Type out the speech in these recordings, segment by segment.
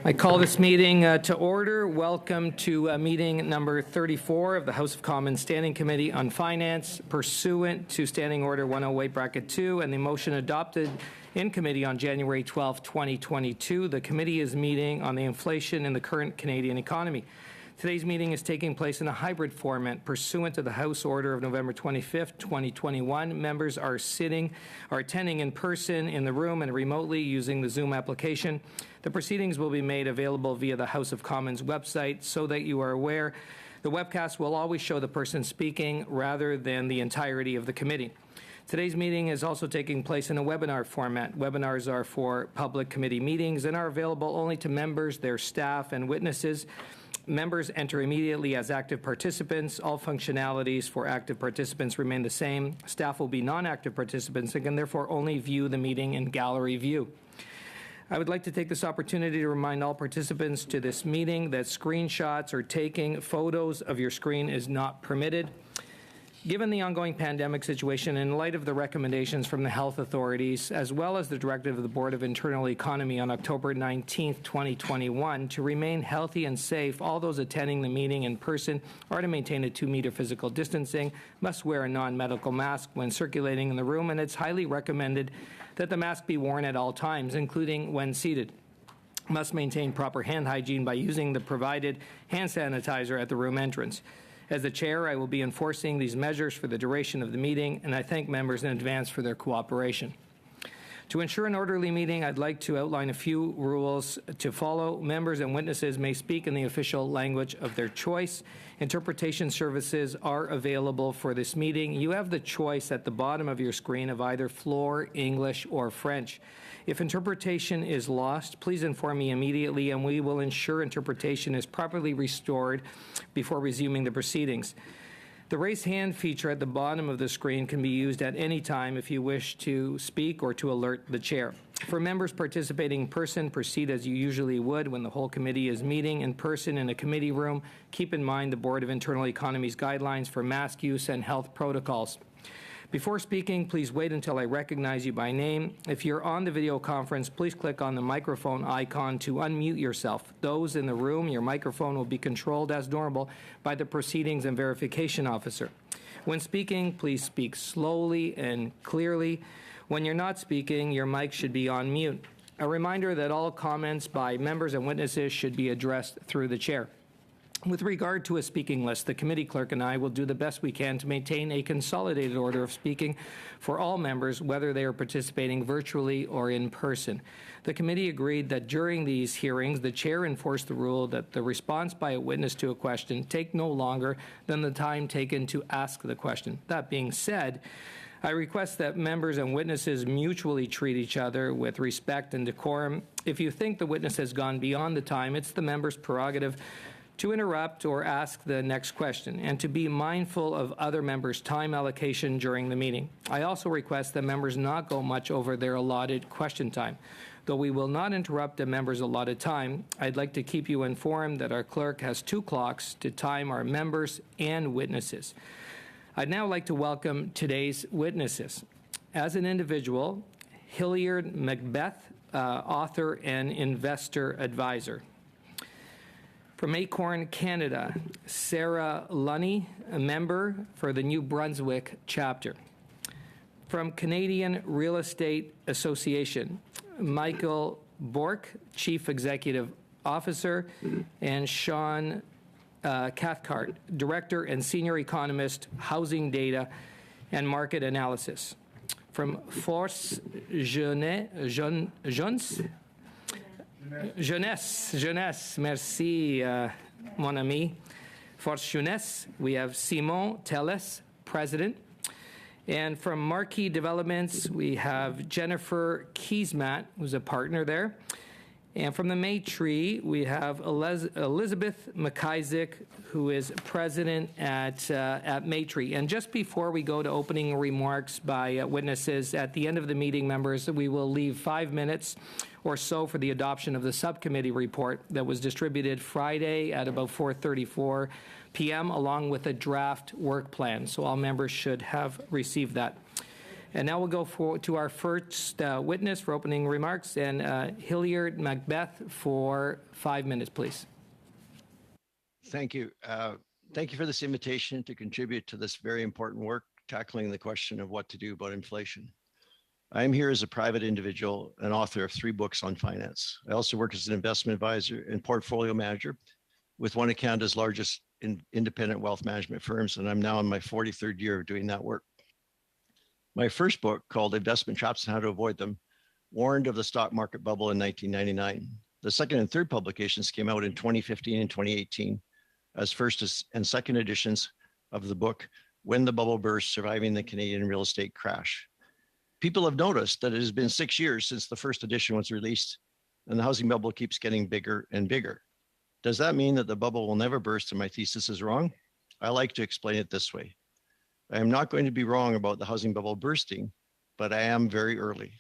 I call this meeting to order. Welcome to meeting number 34 of the House of Commons Standing Committee on Finance, pursuant to Standing Order 108(2) and the motion adopted in committee on January 12, 2022. The committee is meeting on the inflation in the current Canadian economy. Today's meeting is taking place in a hybrid format pursuant to the House Order of November 25th, 2021. Members are attending in person in the room and remotely using the Zoom application. The proceedings will be made available via the House of Commons website so that you are aware. The webcast will always show the person speaking rather than the entirety of the committee. Today's meeting is also taking place in a webinar format. Webinars are for public committee meetings and are available only to members, their staff, and witnesses. Members enter immediately as active participants. All functionalities for active participants remain the same. Staff will be non-active participants and can therefore only view the meeting in gallery view. I would like to take this opportunity to remind all participants to this meeting that screenshots or taking photos of your screen is not permitted. Given the ongoing pandemic situation, in light of the recommendations from the health authorities, as well as the directive of the Board of Internal Economy on October 19, 2021, to remain healthy and safe, all those attending the meeting in person are to maintain a 2-meter physical distancing, must wear a non-medical mask when circulating in the room, and it's highly recommended that the mask be worn at all times, including when seated. Must maintain proper hand hygiene by using the provided hand sanitizer at the room entrance. As the chair, I will be enforcing these measures for the duration of the meeting, and I thank members in advance for their cooperation. To ensure an orderly meeting, I'd like to outline a few rules to follow. Members and witnesses may speak in the official language of their choice. Interpretation services are available for this meeting. You have the choice at the bottom of your screen of either floor, English, or French. If interpretation is lost, please inform me immediately and we will ensure interpretation is properly restored before resuming the proceedings. The raise hand feature at the bottom of the screen can be used at any time if you wish to speak or to alert the chair. For members participating in person, proceed as you usually would when the whole committee is meeting in person in a committee room. Keep in mind the Board of Internal Economy's guidelines for mask use and health protocols. Before speaking, please wait until I recognize you by name. If you're on the video conference, please click on the microphone icon to unmute yourself. Those in the room, your microphone will be controlled as normal by the Proceedings and Verification Officer. When speaking, please speak slowly and clearly. When you're not speaking, your mic should be on mute. A reminder that all comments by members and witnesses should be addressed through the chair. With regard to a speaking list, the committee clerk and I will do the best we can to maintain a consolidated order of speaking for all members, whether they are participating virtually or in person. The committee agreed that during these hearings, the chair enforced the rule that the response by a witness to a question take no longer than the time taken to ask the question. That being said, I request that members and witnesses mutually treat each other with respect and decorum. If you think the witness has gone beyond the time, it's the member's prerogative to interrupt or ask the next question, and to be mindful of other members' time allocation during the meeting. I also request that members not go much over their allotted question time. Though we will not interrupt a member's allotted time, I'd like to keep you informed that our clerk has 2 clocks to time our members and witnesses. I'd now like to welcome today's witnesses. As an individual, Hilliard Macbeth, author and investor advisor. From Acorn, Canada, Sarah Lunny, a member for the New Brunswick chapter. From Canadian Real Estate Association, Michael Bork, Chief Executive Officer, and Sean Cathcart, Director and Senior Economist, Housing Data and Market Analysis. From Force Jeunesse, merci, mon ami. Force Jeunesse, we have Simon Telles, President. And from Marquee Developments, we have Jennifer Keesmat, who's a partner there. And from the Maytree, we have Elizabeth McIsaac, who is president at Maytree. And just before we go to opening remarks by witnesses, at the end of the meeting, members, we will leave 5 minutes or so for the adoption of the subcommittee report that was distributed Friday at about 4:34 p.m., along with a draft work plan. So all members should have received that. And now we'll go to our first witness for opening remarks, and Hilliard Macbeth for 5 minutes, please. Thank you. Thank you for this invitation to contribute to this very important work, tackling the question of what to do about inflation. I am here as a private individual and author of 3 books on finance. I also work as an investment advisor and portfolio manager with one of Canada's largest independent wealth management firms, and I'm now in my 43rd year of doing that work. My first book, called Investment Traps and How to Avoid Them, warned of the stock market bubble in 1999. The second and third publications came out in 2015 and 2018 as first and second editions of the book, When the Bubble Burst, Surviving the Canadian Real Estate Crash. People have noticed that it has been 6 years since the first edition was released, and the housing bubble keeps getting bigger and bigger. Does that mean that the bubble will never burst and my thesis is wrong? I like to explain it this way. I am not going to be wrong about the housing bubble bursting, but I am very early.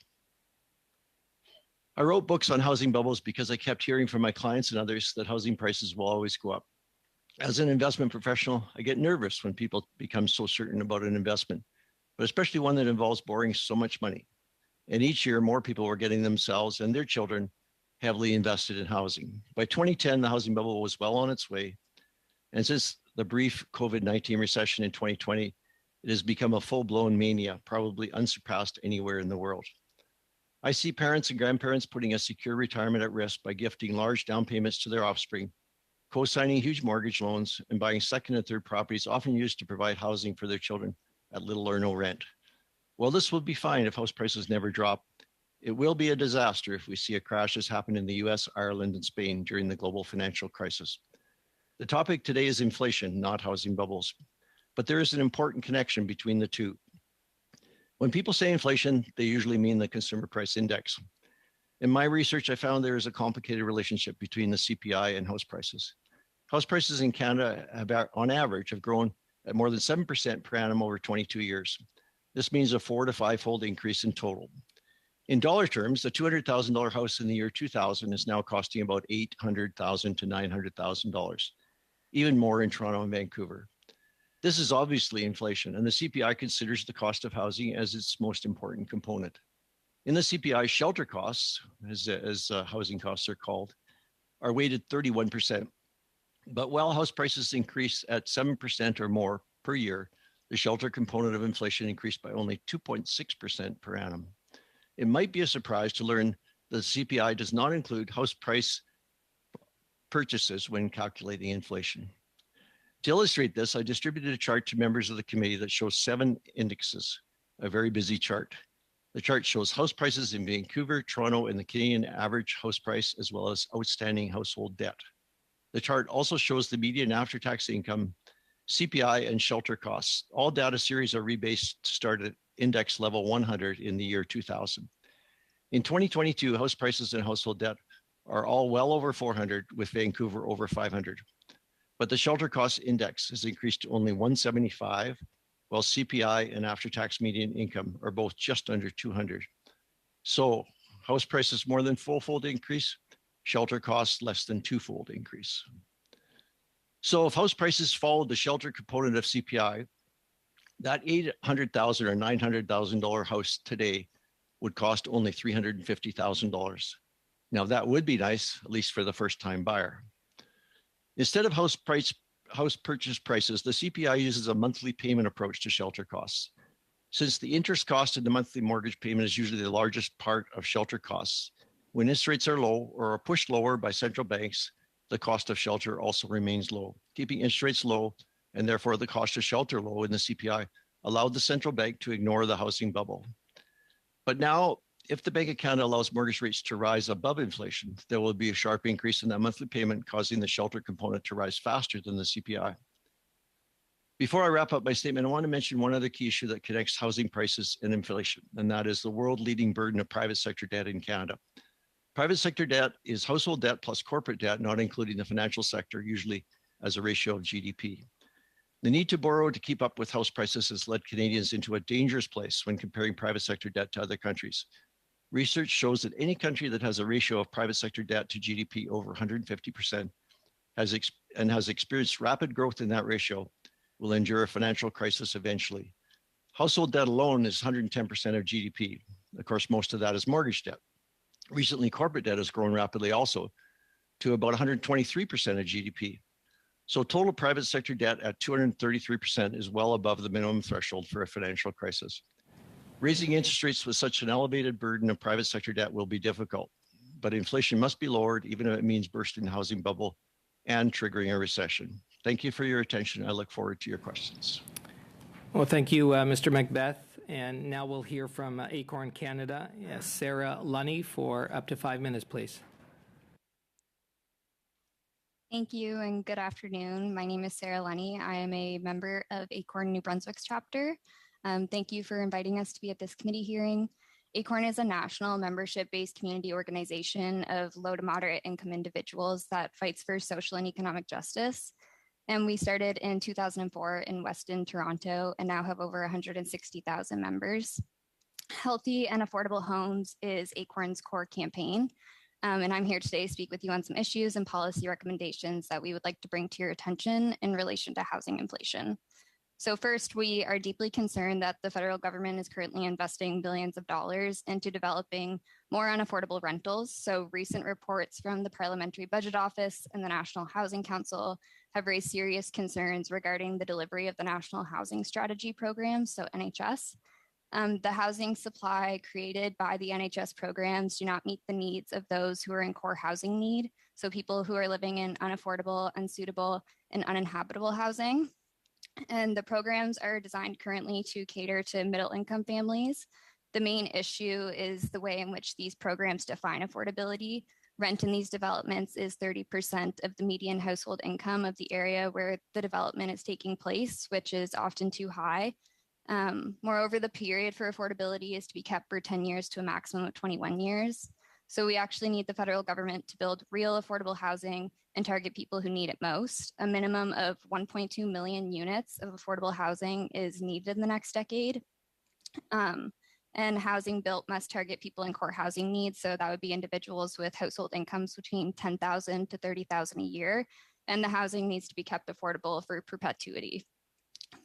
I wrote books on housing bubbles because I kept hearing from my clients and others that housing prices will always go up. As an investment professional, I get nervous when people become so certain about an investment, but especially one that involves borrowing so much money. And each year, more people were getting themselves and their children heavily invested in housing. By 2010, the housing bubble was well on its way. And since the brief COVID-19 recession in 2020, it has become a full-blown mania, probably unsurpassed anywhere in the world. I see parents and grandparents putting a secure retirement at risk by gifting large down payments to their offspring, co-signing huge mortgage loans, and buying second and third properties often used to provide housing for their children at little or no rent. Well, this will be fine if house prices never drop. It will be a disaster if we see a crash as happened in the US, Ireland, and Spain during the global financial crisis. The topic today is inflation, not housing bubbles. But there is an important connection between the two. When people say inflation, they usually mean the consumer price index. In my research, I found there is a complicated relationship between the CPI and house prices. House prices in Canada have, on average, have grown at more than 7% per annum over 22 years. This means a 4 to 5-fold increase in total. In dollar terms, the $200,000 house in the year 2000 is now costing about $800,000 to $900,000, even more in Toronto and Vancouver. This is obviously inflation, and the CPI considers the cost of housing as its most important component. In the CPI, shelter costs, as housing costs are called, are weighted 31%. But while house prices increase at 7% or more per year, the shelter component of inflation increased by only 2.6% per annum. It might be a surprise to learn that the CPI does not include house price purchases when calculating inflation. To illustrate this, I distributed a chart to members of the committee that shows 7 indexes, a very busy chart. The chart shows house prices in Vancouver, Toronto, and the Canadian average house price, as well as outstanding household debt. The chart also shows the median after-tax income, CPI, and shelter costs. All data series are rebased to start at index level 100 in the year 2000. In 2022, house prices and household debt are all well over 400, with Vancouver over 500. But the shelter cost index has increased to only 175, while CPI and after-tax median income are both just under 200. So house prices more than four-fold increase, shelter costs less than 2-fold increase. So if house prices followed the shelter component of CPI, that $800,000 or $900,000 house today would cost only $350,000. Now that would be nice, at least for the first-time buyer. Instead of house purchase prices, the CPI uses a monthly payment approach to shelter costs. Since the interest cost in the monthly mortgage payment is usually the largest part of shelter costs, when interest rates are low or are pushed lower by central banks, the cost of shelter also remains low. Keeping interest rates low, and therefore the cost of shelter low in the CPI, allowed the central bank to ignore the housing bubble. But now, if the Bank of Canada allows mortgage rates to rise above inflation, there will be a sharp increase in that monthly payment, causing the shelter component to rise faster than the CPI. Before I wrap up my statement, I want to mention one other key issue that connects housing prices and inflation, and that is the world-leading burden of private sector debt in Canada. Private sector debt is household debt plus corporate debt, not including the financial sector, usually as a ratio of GDP. The need to borrow to keep up with house prices has led Canadians into a dangerous place when comparing private sector debt to other countries. Research shows that any country that has a ratio of private sector debt to GDP over 150% has experienced rapid growth in that ratio will endure a financial crisis eventually. Household debt alone is 110% of GDP. Of course, most of that is mortgage debt. Recently, corporate debt has grown rapidly also to about 123% of GDP. So total private sector debt at 233% is well above the minimum threshold for a financial crisis. Raising interest rates with such an elevated burden of private sector debt will be difficult, but inflation must be lowered, even if it means bursting the housing bubble and triggering a recession. Thank you for your attention. I look forward to your questions. Well, thank you, Mr. Macbeth. And now we'll hear from Acorn Canada. Yes, Sarah Lunny for up to 5 minutes, please. Thank you and good afternoon. My name is Sarah Lunny. I am a member of Acorn New Brunswick's chapter. Thank you for inviting us to be at this committee hearing. Acorn is a national membership-based community organization of low to moderate income individuals that fights for social and economic justice. And we started in 2004 in Weston, Toronto, and now have over 160,000 members. Healthy and affordable homes is Acorn's core campaign. And I'm here today to speak with you on some issues and policy recommendations that we would like to bring to your attention in relation to housing inflation. So first, we are deeply concerned that the federal government is currently investing billions of dollars into developing more unaffordable rentals. So recent reports from the Parliamentary Budget Office and the National Housing Council have raised serious concerns regarding the delivery of the National Housing Strategy Program, so NHS. The housing supply created by the NHS programs do not meet the needs of those who are in core housing need, so people who are living in unaffordable, unsuitable, and uninhabitable housing. And the programs are designed currently to cater to middle income families. The main issue is the way in which these programs define affordability. Rent in these developments is 30% of the median household income of the area where the development is taking place, which is often too high. Moreover, the period for affordability is to be kept for 10 years to a maximum of 21 years. So we actually need the federal government to build real affordable housing and target people who need it most. A minimum of 1.2 million units of affordable housing is needed in the next decade. And housing built must target people in core housing needs. So that would be individuals with household incomes between $10,000 to $30,000 a year. And the housing needs to be kept affordable for perpetuity.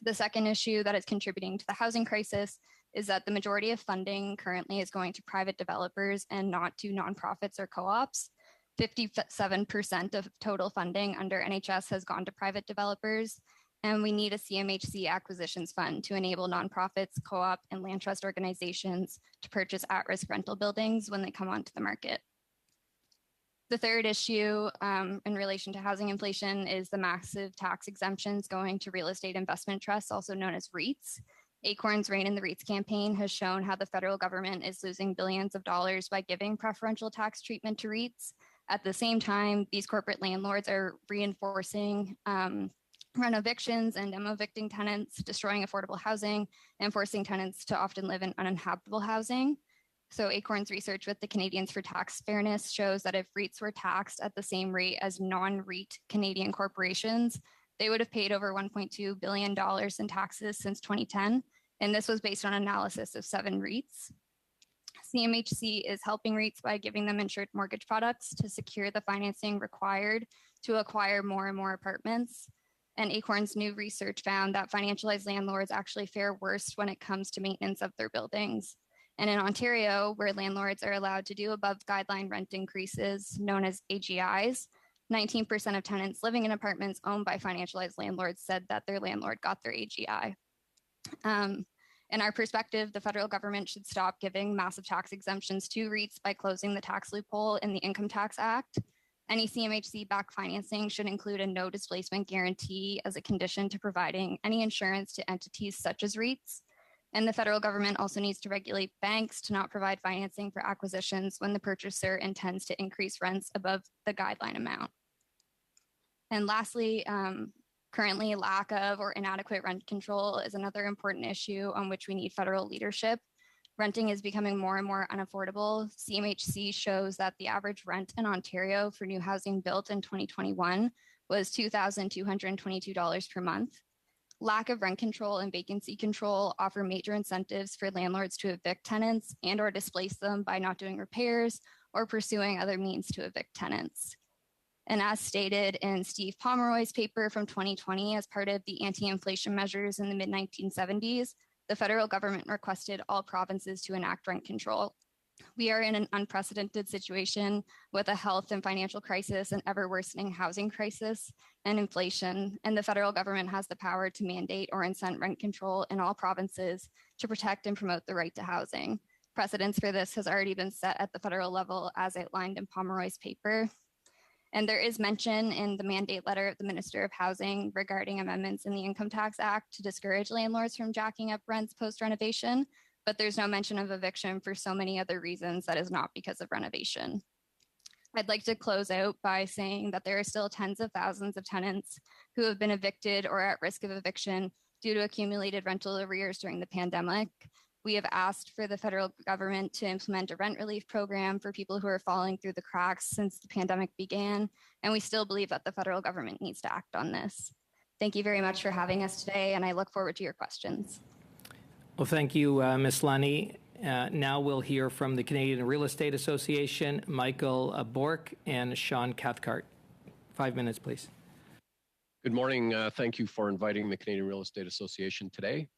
The second issue that is contributing to the housing crisis is that the majority of funding currently is going to private developers and not to nonprofits or co-ops. 57% of total funding under NHS has gone to private developers, and we need a CMHC acquisitions fund to enable nonprofits, co-op, and land trust organizations to purchase at-risk rental buildings when they come onto the market. The third issue in relation to housing inflation is the massive tax exemptions going to real estate investment trusts, also known as REITs. Acorn's Reign in the REITs campaign has shown how the federal government is losing billions of dollars by giving preferential tax treatment to REITs. At the same time, these corporate landlords are reinforcing rent evictions and demo evicting tenants, destroying affordable housing, and forcing tenants to often live in uninhabitable housing. So Acorn's research with the Canadians for Tax Fairness shows that if REITs were taxed at the same rate as non-REIT Canadian corporations, they would have paid over $1.2 billion in taxes since 2010. And this was based on analysis of 7 REITs. CMHC is helping REITs by giving them insured mortgage products to secure the financing required to acquire more and more apartments. And Acorn's new research found that financialized landlords actually fare worse when it comes to maintenance of their buildings. And in Ontario, where landlords are allowed to do above guideline rent increases, known as AGIs, 19% of tenants living in apartments owned by financialized landlords said that their landlord got their AGI. In our perspective, the federal government should stop giving massive tax exemptions to REITs by closing the tax loophole in the Income Tax Act. Any CMHC-backed financing should include a no displacement guarantee as a condition to providing any insurance to entities such as REITs. And the federal government also needs to regulate banks to not provide financing for acquisitions when the purchaser intends to increase rents above the guideline amount. And lastly, currently lack of or inadequate rent control is another important issue on which we need federal leadership. Renting is becoming more and more unaffordable. CMHC shows that the average rent in Ontario for new housing built in 2021 was $2,222 per month. Lack of rent control and vacancy control offer major incentives for landlords to evict tenants and or displace them by not doing repairs or pursuing other means to evict tenants. And as stated in Steve Pomeroy's paper from 2020 as part of the anti-inflation measures in the mid-1970s, the federal government requested all provinces to enact rent control. We are in an unprecedented situation with a health and financial crisis, an ever worsening housing crisis, and inflation. And the federal government has the power to mandate or incent rent control in all provinces to protect and promote the right to housing. Precedence for this has already been set at the federal level as outlined in Pomeroy's paper. And there is mention in the mandate letter of the Minister of Housing regarding amendments in the Income Tax Act to discourage landlords from jacking up rents post-renovation, but there's no mention of eviction for so many other reasons that is not because of renovation. I'd like to close out by saying that there are still tens of thousands of tenants who have been evicted or at risk of eviction due to accumulated rental arrears during the pandemic. We have asked for the federal government to implement a rent relief program for people who are falling through the cracks since the pandemic began, and we still believe that the federal government needs to act on this. Thank you very much for having us today, and I look forward to your questions. Well, thank you, Ms. Lunny. Now we'll hear from the Canadian Real Estate Association, Michael Bork and Sean Cathcart. 5 minutes, please. Good morning. Thank you for inviting the Canadian Real Estate Association today.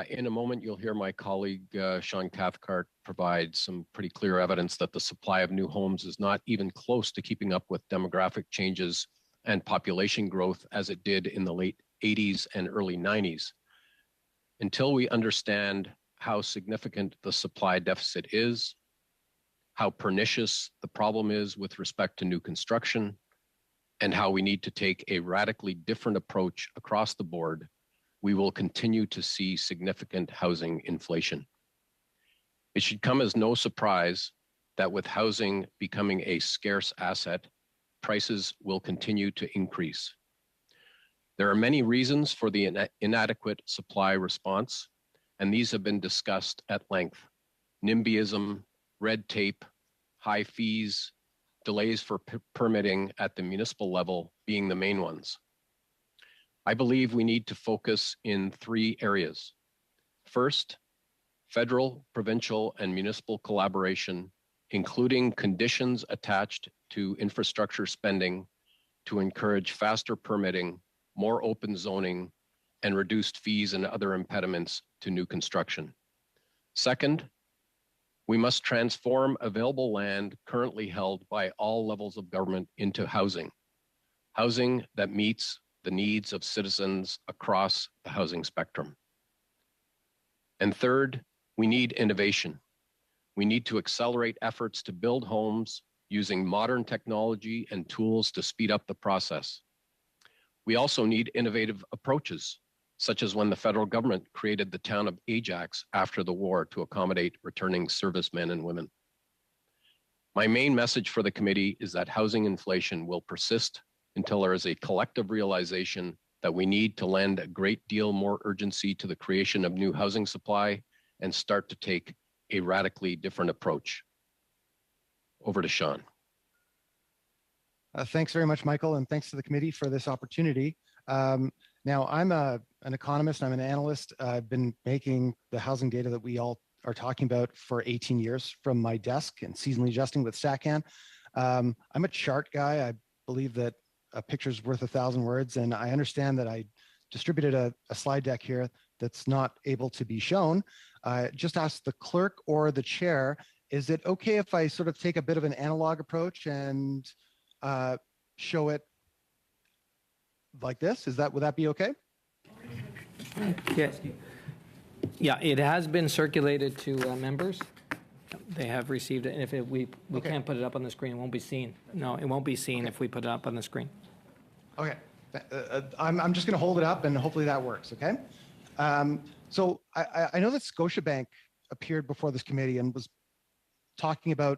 In a moment, you'll hear my colleague, Sean Cathcart, provide some pretty clear evidence that the supply of new homes is not even close to keeping up with demographic changes and population growth as it did in the late 80s and early 90s. Until we understand how significant the supply deficit is, how pernicious the problem is with respect to new construction, and how we need to take a radically different approach across the board, we will continue to see significant housing inflation. It should come as no surprise that with housing becoming a scarce asset, prices will continue to increase. There are many reasons for the inadequate supply response, and these have been discussed at length. NIMBYism, red tape, high fees, delays for permitting at the municipal level being the main ones. I believe we need to focus in 3 areas. First, federal, provincial, and municipal collaboration, including conditions attached to infrastructure spending to encourage faster permitting, more open zoning, and reduced fees and other impediments to new construction. Second, we must transform available land currently held by all levels of government into housing that meets the needs of citizens across the housing spectrum. And third, we need innovation. We need to accelerate efforts to build homes using modern technology and tools to speed up the process. We also need innovative approaches, such as when the federal government created the town of Ajax after the war to accommodate returning servicemen and women. My main message for the committee is that housing inflation will persist until there is a collective realization that we need to lend a great deal more urgency to the creation of new housing supply and start to take a radically different approach. Over to Sean. Thanks very much, Michael, and thanks to the committee for this opportunity. Now, I'm an economist, I'm an analyst. I've been making the housing data that we all are talking about for 18 years from my desk and seasonally adjusting with StatCan. I'm a chart guy. I believe that a picture's worth 1,000 words, and I understand that I distributed a slide deck here that's not able to be shown. Just ask the clerk or the chair, is it okay if I sort of take a bit of an analog approach and show it like this? Would that be okay? Yes. Yeah, it has been circulated to members. They have received it, and if we Okay. can't put it up on the screen, it won't be seen. No, it won't be seen Okay. if we put it up on the screen. Okay, I'm just going to hold it up and hopefully that works, okay? So I know that Scotiabank appeared before this committee and was talking about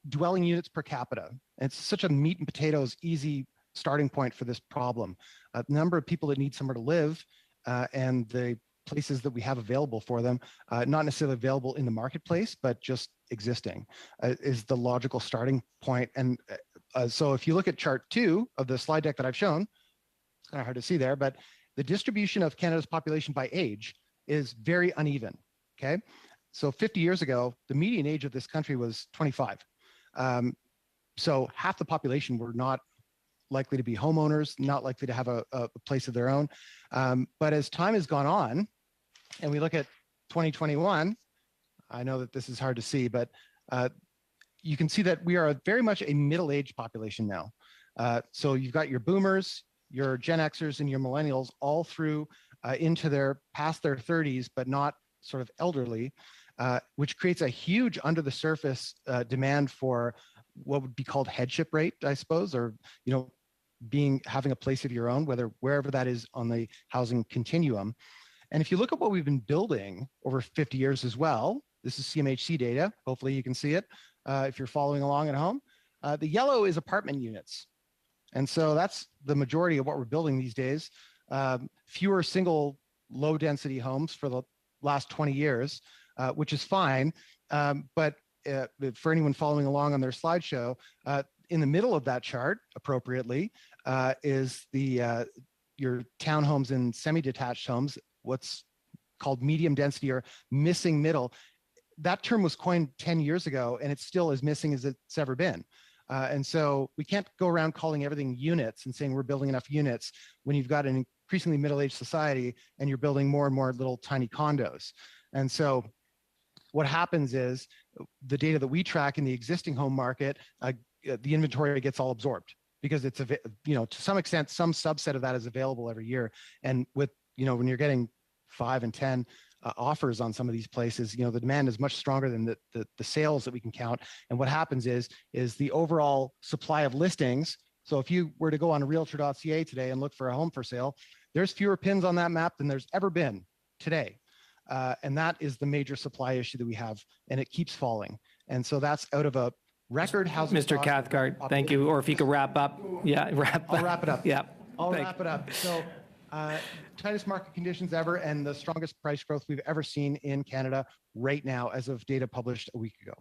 dwelling units per capita. It's such a meat and potatoes, easy starting point for this problem. A number of people that need somewhere to live and the places that we have available for them, not necessarily available in the marketplace, but just existing is the logical starting point. And so if you look at chart 2 of the slide deck that I've shown, it's kind of hard to see there, but the distribution of Canada's population by age is very uneven, okay? So 50 years ago, the median age of this country was 25. So half the population were not likely to be homeowners, not likely to have a place of their own. But as time has gone on, and we look at 2021, I know that this is hard to see, but you can see that we are very much a middle-aged population now. So you've got your boomers, your Gen Xers, and your millennials all through into past their 30s, but not sort of elderly, which creates a huge under the surface demand for what would be called headship rate, I suppose, or having a place of your own, wherever that is on the housing continuum. And if you look at what we've been building over 50 years as well, this is CMHC data. Hopefully you can see it if you're following along at home. The yellow is apartment units. And so that's the majority of what we're building these days. Fewer single low density homes for the last 20 years, which is fine. But for anyone following along on their slideshow, in the middle of that chart, appropriately, is your townhomes and semi-detached homes, what's called medium density or missing middle. That term was coined 10 years ago, and it's still as missing as it's ever been. And so we can't go around calling everything units and saying we're building enough units when you've got an increasingly middle-aged society and you're building more and more little tiny condos. And so what happens is the data that we track in the existing home market, the inventory gets all absorbed because it's, to some extent, some subset of that is available every year. And with, when you're getting 5 and 10 offers on some of these places, the demand is much stronger than the sales that we can count. And what happens is the overall supply of listings. So if you were to go on realtor.ca today and look for a home for sale, there's fewer pins on that map than there's ever been today. And that is the major supply issue that we have, and it keeps falling. And so that's out of a record housing. Mr. Cathcart, thank you. Or if you could wrap up. Yeah, I'll wrap it up. Yeah. I'll wrap it up. So tightest market conditions ever and the strongest price growth we've ever seen in Canada right now as of data published a week ago.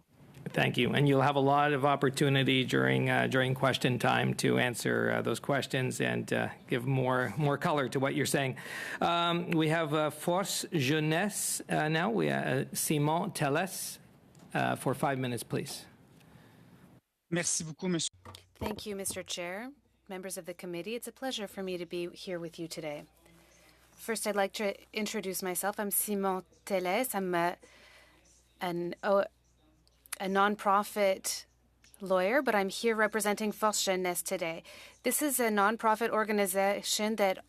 Thank you. And you'll have a lot of opportunity during question time to answer those questions and give more color to what you're saying. We have Force Jeunesse now. We have Simon Telles for 5 minutes, please. Merci beaucoup, monsieur. Thank you, Mr. Chair. Members of the committee, it's a pleasure for me to be here with you today. First, I'd like to introduce myself. I'm Simon Telles. I'm a nonprofit lawyer, but I'm here representing Force Jeunesse today. This is a nonprofit organization that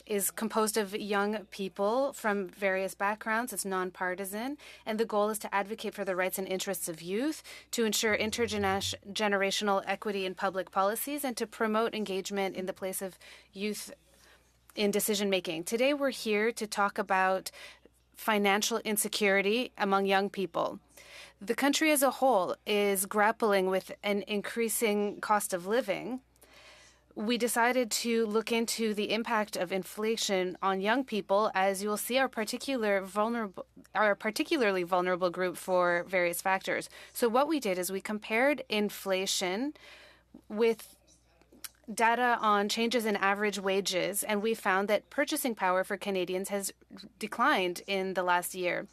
is composed of young people from various backgrounds. It's nonpartisan, and the goal is to advocate for the rights and interests of youth, to ensure intergenerational equity in public policies, and to promote engagement in the place of youth in decision-making. Today, we're here to talk about financial insecurity among young people. The country as a whole is grappling with an increasing cost of living. We decided to look into the impact of inflation on young people, as you will see, are particularly vulnerable group for various factors. So what we did is we compared inflation with data on changes in average wages, and we found that purchasing power for Canadians has declined in the last year.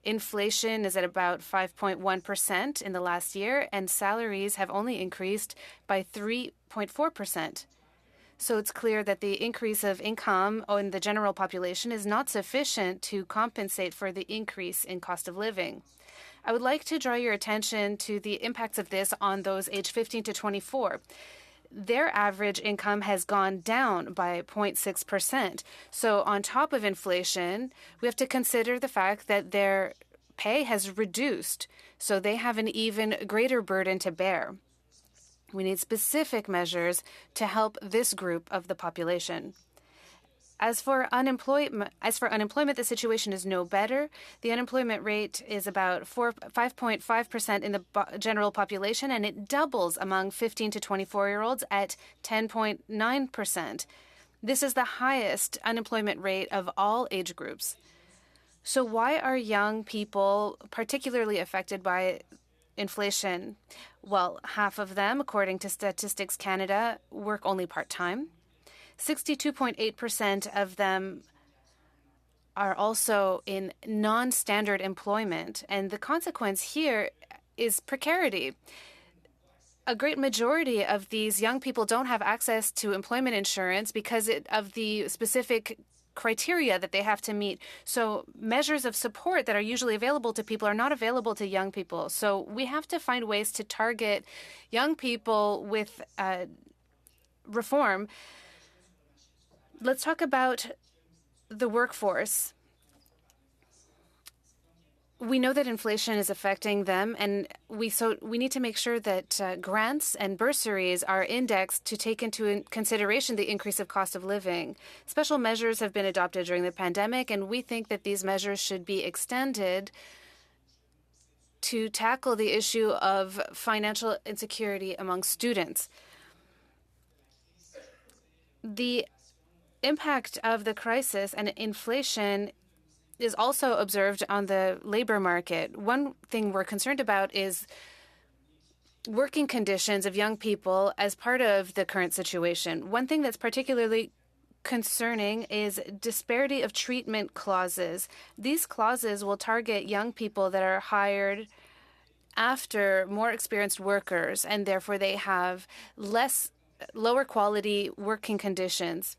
Inflation is at about 5.1% in the last year, and salaries have only increased by 3.4%. So it's clear that the increase of income in the general population is not sufficient to compensate for the increase in cost of living. I would like to draw your attention to the impacts of this on those aged 15 to 24. Their average income has gone down by 0.6%. So on top of inflation, we have to consider the fact that their pay has reduced, so they have an even greater burden to bear. We need specific measures to help this group of the population. As for unemployment, the situation is no better. The unemployment rate is about 5.5% in the general population, and it doubles among 15 to 24-year-olds at 10.9%. This is the highest unemployment rate of all age groups. So why are young people particularly affected by inflation? Well, half of them, according to Statistics Canada, work only part-time. 62.8% of them are also in non-standard employment, and the consequence here is precarity. A great majority of these young people don't have access to employment insurance because of the specific criteria that they have to meet. So measures of support that are usually available to people are not available to young people. So we have to find ways to target young people with reform. Let's talk about the workforce. We know that inflation is affecting them, and we need to make sure that grants and bursaries are indexed to take into consideration the increase of cost of living. Special measures have been adopted during the pandemic, and we think that these measures should be extended to tackle the issue of financial insecurity among students. The impact of the crisis and inflation is also observed on the labor market. One thing we're concerned about is working conditions of young people as part of the current situation. One thing that's particularly concerning is disparity of treatment clauses. These clauses will target young people that are hired after more experienced workers, and therefore they have lower quality working conditions.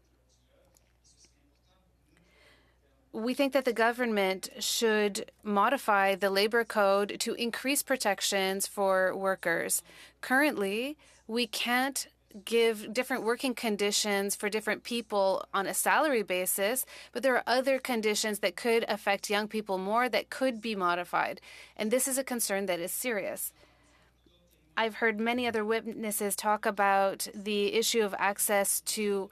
We think that the government should modify the labor code to increase protections for workers. Currently, we can't give different working conditions for different people on a salary basis, but there are other conditions that could affect young people more that could be modified. And this is a concern that is serious. I've heard many other witnesses talk about the issue of access to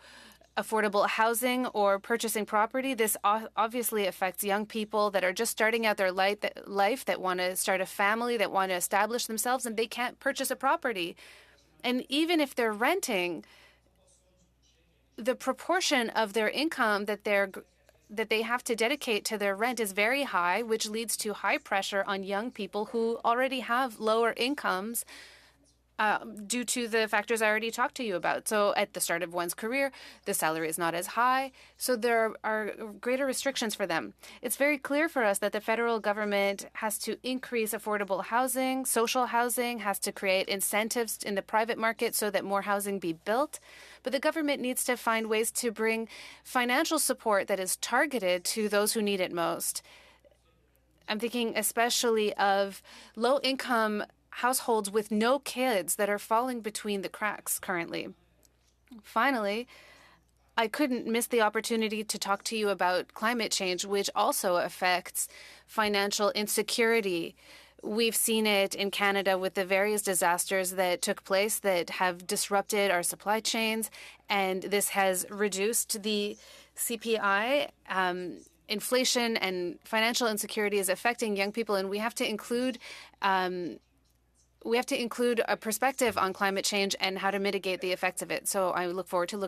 affordable housing or purchasing property. This obviously affects young people that are just starting out their life, that want to start a family, that want to establish themselves, and they can't purchase a property. And even if they're renting, the proportion of their income that they have to dedicate to their rent is very high, which leads to high pressure on young people who already have lower incomes due to the factors I already talked to you about. So at the start of one's career, the salary is not as high, so there are greater restrictions for them. It's very clear for us that the federal government has to increase affordable housing, social housing, has to create incentives in the private market so that more housing be built. But the government needs to find ways to bring financial support that is targeted to those who need it most. I'm thinking especially of low-income households with no kids that are falling between the cracks currently. Finally, I couldn't miss the opportunity to talk to you about climate change, which also affects financial insecurity. We've seen it in Canada with the various disasters that took place that have disrupted our supply chains, and this has reduced the CPI. Inflation and financial insecurity is affecting young people, and we have to include a perspective on climate change and how to mitigate the effects of it. So I look forward to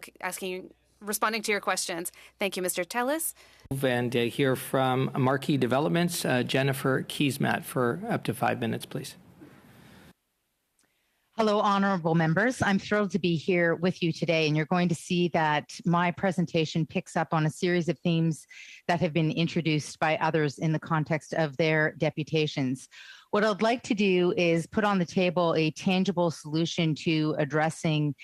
responding to your questions. Thank you, Mr. Tellis. And hear from Marquee Developments, Jennifer Keesmaat, for up to 5 minutes, please. Hello, honorable members. I'm thrilled to be here with you today, and you're going to see that my presentation picks up on a series of themes that have been introduced by others in the context of their deputations. What I'd like to do is put on the table a tangible solution to addressing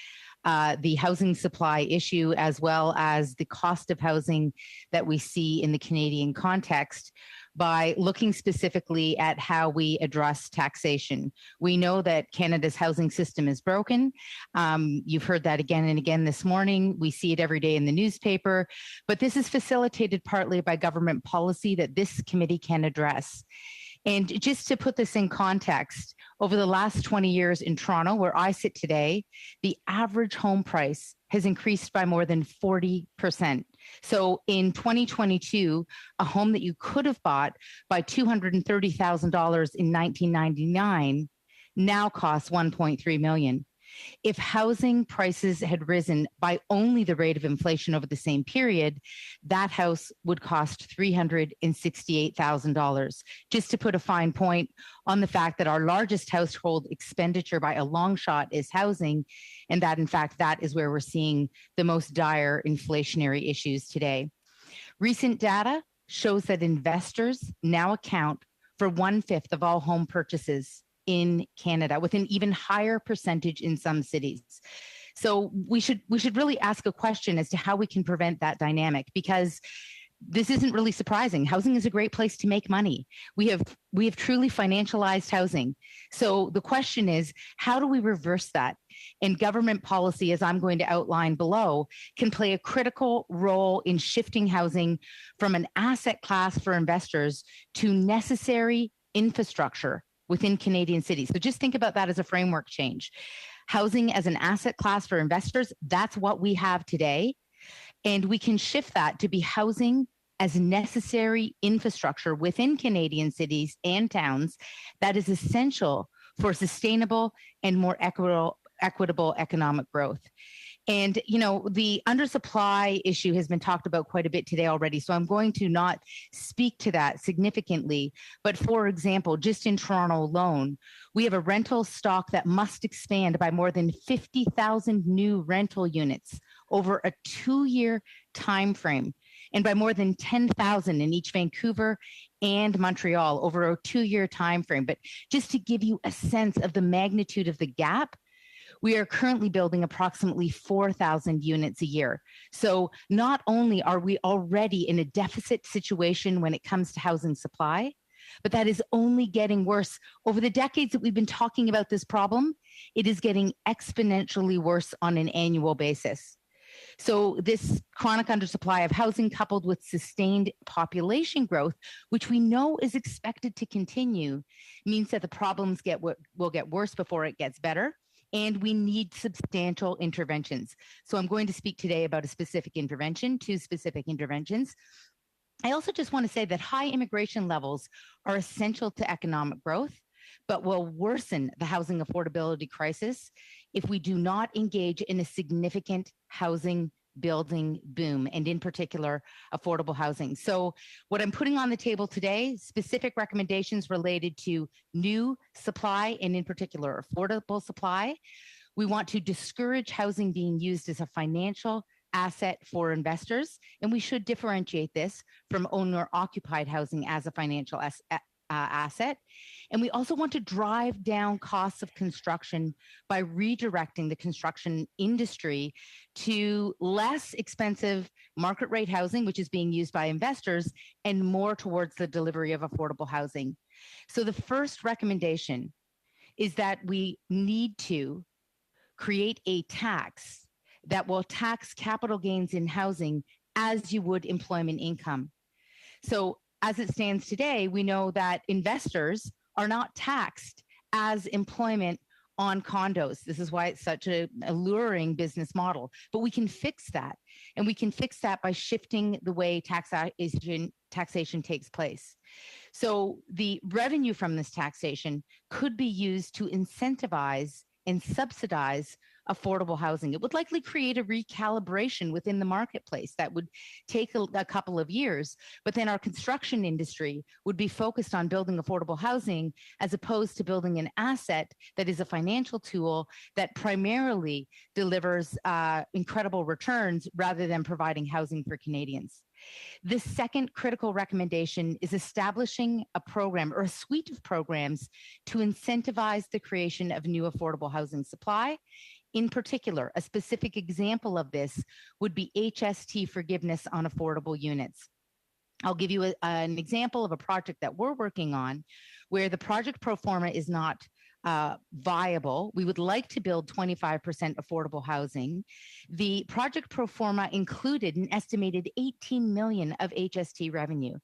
the housing supply issue, as well as the cost of housing that we see in the Canadian context, by looking specifically at how we address taxation. We know that Canada's housing system is broken. You've heard that again and again this morning. We see it every day in the newspaper, but this is facilitated partly by government policy that this committee can address. And just to put this in context, over the last 20 years in Toronto, where I sit today, the average home price has increased by more than 40%. So in 2022, a home that you could have bought by $230,000 in 1999 now costs $1.3 million. If housing prices had risen by only the rate of inflation over the same period, that house would cost $368,000. Just to put a fine point on the fact that our largest household expenditure by a long shot is housing, and that in fact, that is where we're seeing the most dire inflationary issues today. Recent data shows that investors now account for 1/5 of all home purchases in Canada, with an even higher percentage in some cities. So we should really ask a question as to how we can prevent that dynamic, because this isn't really surprising. Housing is a great place to make money. We have truly financialized housing. So the question is, how do we reverse that? And government policy, as I'm going to outline below, can play a critical role in shifting housing from an asset class for investors to necessary infrastructure within Canadian cities. So just think about that as a framework change. Housing as an asset class for investors, that's what we have today. And we can shift that to be housing as necessary infrastructure within Canadian cities and towns that is essential for sustainable and more equitable economic growth. And, you know, the undersupply issue has been talked about quite a bit today already, so I'm going to not speak to that significantly. But for example, just in Toronto alone, we have a rental stock that must expand by more than 50,000 new rental units over a 2-year time frame, and by more than 10,000 in each Vancouver and Montreal over a 2-year time frame. But just to give you a sense of the magnitude of the gap, we are currently building approximately 4,000 units a year. So not only are we already in a deficit situation when it comes to housing supply, but that is only getting worse. Over the decades that we've been talking about this problem, it is getting exponentially worse on an annual basis. So this chronic undersupply of housing, coupled with sustained population growth, which we know is expected to continue, means that the problems will get worse before it gets better. And we need substantial interventions. So I'm going to speak today about a specific intervention, 2 specific interventions. I also just want to say that high immigration levels are essential to economic growth, but will worsen the housing affordability crisis if we do not engage in a significant housing building boom, and in particular, affordable housing. So what I'm putting on the table today, specific recommendations related to new supply and in particular, affordable supply. We want to discourage housing being used as a financial asset for investors, and we should differentiate this from owner-occupied housing as a financial asset. And we also want to drive down costs of construction by redirecting the construction industry to less expensive market rate housing, which is being used by investors, and more towards the delivery of affordable housing. So the first recommendation is that we need to create a tax that will tax capital gains in housing as you would employment income. So as it stands today, we know that investors are not taxed as employment on condos. This is why it's such an alluring business model. But we can fix that. And we can fix that by shifting the way taxation takes place. So the revenue from this taxation could be used to incentivize and subsidize affordable housing. It would likely create a recalibration within the marketplace that would take a couple of years, but then our construction industry would be focused on building affordable housing as opposed to building an asset that is a financial tool that primarily delivers incredible returns rather than providing housing for Canadians. The second critical recommendation is establishing a program or a suite of programs to incentivize the creation of new affordable housing supply. In particular, a specific example of this would be HST forgiveness on affordable units. I'll give you an example of a project that we're working on where the project pro forma is not viable. We would like to build 25% affordable housing. The project pro forma included an estimated 18 million of HST revenue.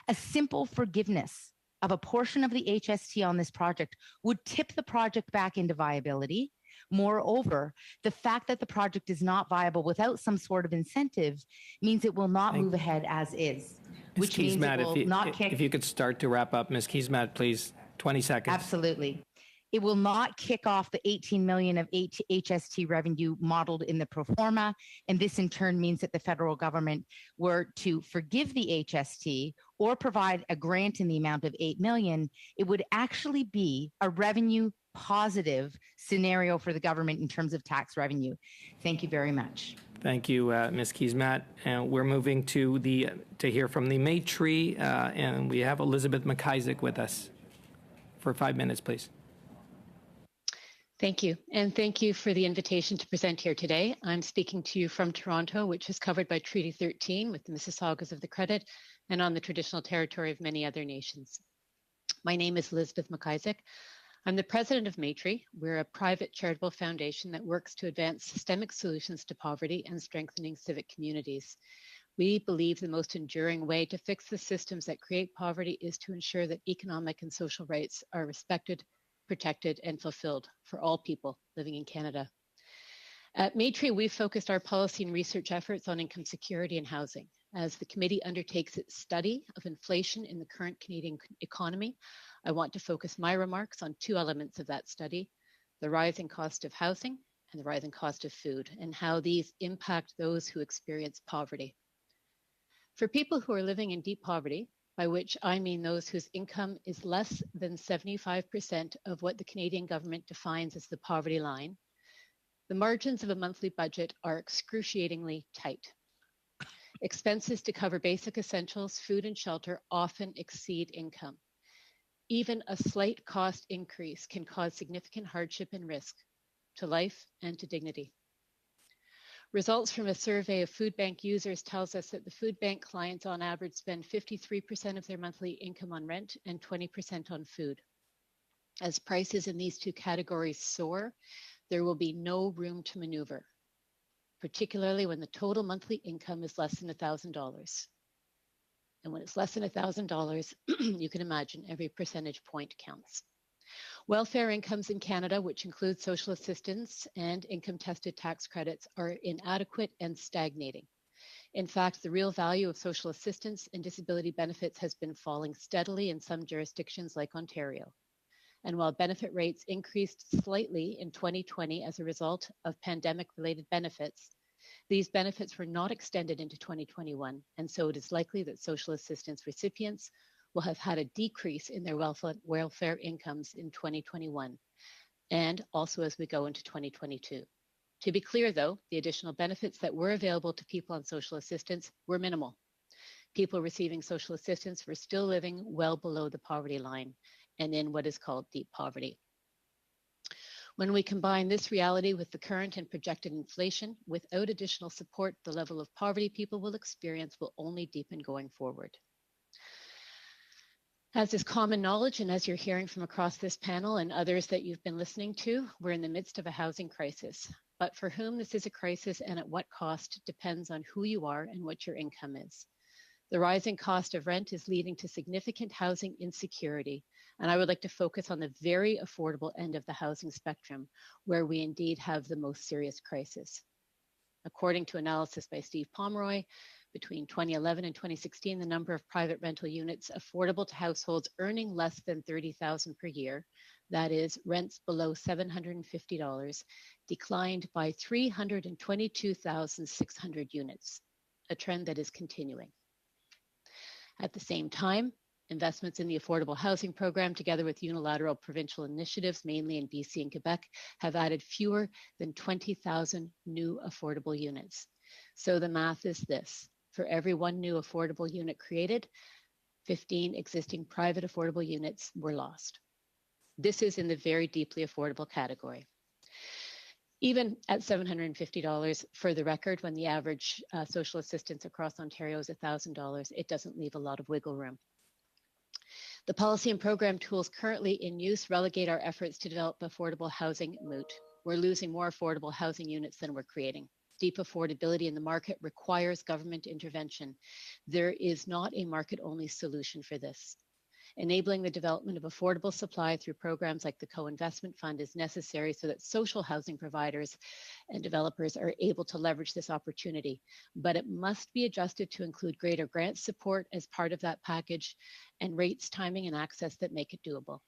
A simple forgiveness of a portion of the HST on this project would tip the project back into viability. Moreover, the fact that the project is not viable without some sort of incentive means it will not move ahead as is, which means it will not kick. If you could start to wrap up, Ms. Keesmaat, please, 20 seconds. Absolutely. It will not kick off the 18 million of HST revenue modeled in the pro forma, and this in turn means that the federal government were to forgive the HST or provide a grant in the amount of 8 million, it would actually be a revenue positive scenario for the government in terms of tax revenue. Thank you very much. Thank you, Ms. Keesmaat. And we're moving to hear from the Maitri, and we have Elizabeth McIsaac with us for 5 minutes, please. Thank you. And thank you for the invitation to present here today. I'm speaking to you from Toronto, which is covered by Treaty 13 with the Mississaugas of the Credit and on the traditional territory of many other nations. My name is Elizabeth McIsaac. I'm the president of Matry. We're a private charitable foundation that works to advance systemic solutions to poverty and strengthening civic communities. We believe the most enduring way to fix the systems that create poverty is to ensure that economic and social rights are respected, protected, and fulfilled for all people living in Canada. At Matry, we've focused our policy and research efforts on income security and housing. As the committee undertakes its study of inflation in the current Canadian economy, I want to focus my remarks on two elements of that study: the rising cost of housing and the rising cost of food, and how these impact those who experience poverty. For people who are living in deep poverty, by which I mean those whose income is less than 75% of what the Canadian government defines as the poverty line, the margins of a monthly budget are excruciatingly tight. Expenses to cover basic essentials, food and shelter often exceed income. Even a slight cost increase can cause significant hardship and risk to life and to dignity. Results from a survey of food bank users tells us that the food bank clients on average spend 53% of their monthly income on rent and 20% on food. As prices in these two categories soar, there will be no room to maneuver, particularly when the total monthly income is less than $1,000. And when it's less than $1,000, you can imagine every percentage point counts. Welfare incomes in Canada, which include social assistance and income-tested tax credits, are inadequate and stagnating. In fact, the real value of social assistance and disability benefits has been falling steadily in some jurisdictions like Ontario. And while benefit rates increased slightly in 2020 as a result of pandemic-related benefits, these benefits were not extended into 2021, and so it is likely that social assistance recipients will have had a decrease in their welfare incomes in 2021, and also as we go into 2022. To be clear, though, the additional benefits that were available to people on social assistance were minimal. People receiving social assistance were still living well below the poverty line and in what is called deep poverty. When we combine this reality with the current and projected inflation, without additional support, the level of poverty people will experience will only deepen going forward. As is common knowledge, and as you're hearing from across this panel and others that you've been listening to, we're in the midst of a housing crisis. But for whom this is a crisis and at what cost depends on who you are and what your income is. The rising cost of rent is leading to significant housing insecurity, and I would like to focus on the very affordable end of the housing spectrum, where we indeed have the most serious crisis. According to analysis by Steve Pomeroy, between 2011 and 2016, the number of private rental units affordable to households earning less than $30,000 per year, that is, rents below $750, declined by 322,600 units, a trend that is continuing. At the same time, investments in the affordable housing program, together with unilateral provincial initiatives, mainly in BC and Quebec, have added fewer than 20,000 new affordable units. So the math is this: for every one new affordable unit created, 15 existing private affordable units were lost. This is in the very deeply affordable category. Even at $750, for the record, when the average social assistance across Ontario is $1,000, it doesn't leave a lot of wiggle room. The policy and program tools currently in use relegate our efforts to develop affordable housing moot. We're losing more affordable housing units than we're creating. Deep affordability in the market requires government intervention. There is not a market-only solution for this. Enabling the development of affordable supply through programs like the Co-Investment Fund is necessary so that social housing providers and developers are able to leverage this opportunity. But it must be adjusted to include greater grant support as part of that package and rates, timing, and access that make it doable.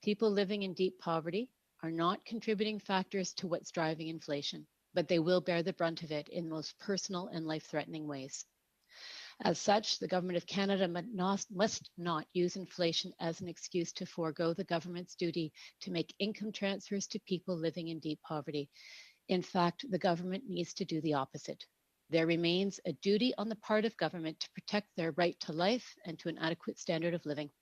People living in deep poverty are not contributing factors to what's driving inflation, but they will bear the brunt of it in the most personal and life-threatening ways. As such, the Government of Canada must not use inflation as an excuse to forego the government's duty to make income transfers to people living in deep poverty. In fact, the government needs to do the opposite. There remains a duty on the part of government to protect their right to life and to an adequate standard of living.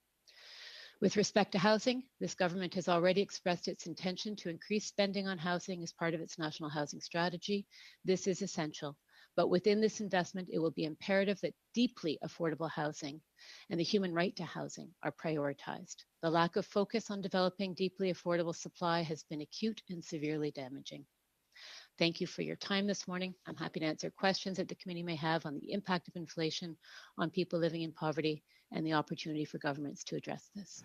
With respect to housing, this government has already expressed its intention to increase spending on housing as part of its national housing strategy. This is essential. But within this investment, it will be imperative that deeply affordable housing and the human right to housing are prioritized. The lack of focus on developing deeply affordable supply has been acute and severely damaging. Thank you for your time this morning. I'm happy to answer questions that the committee may have on the impact of inflation on people living in poverty and the opportunity for governments to address this.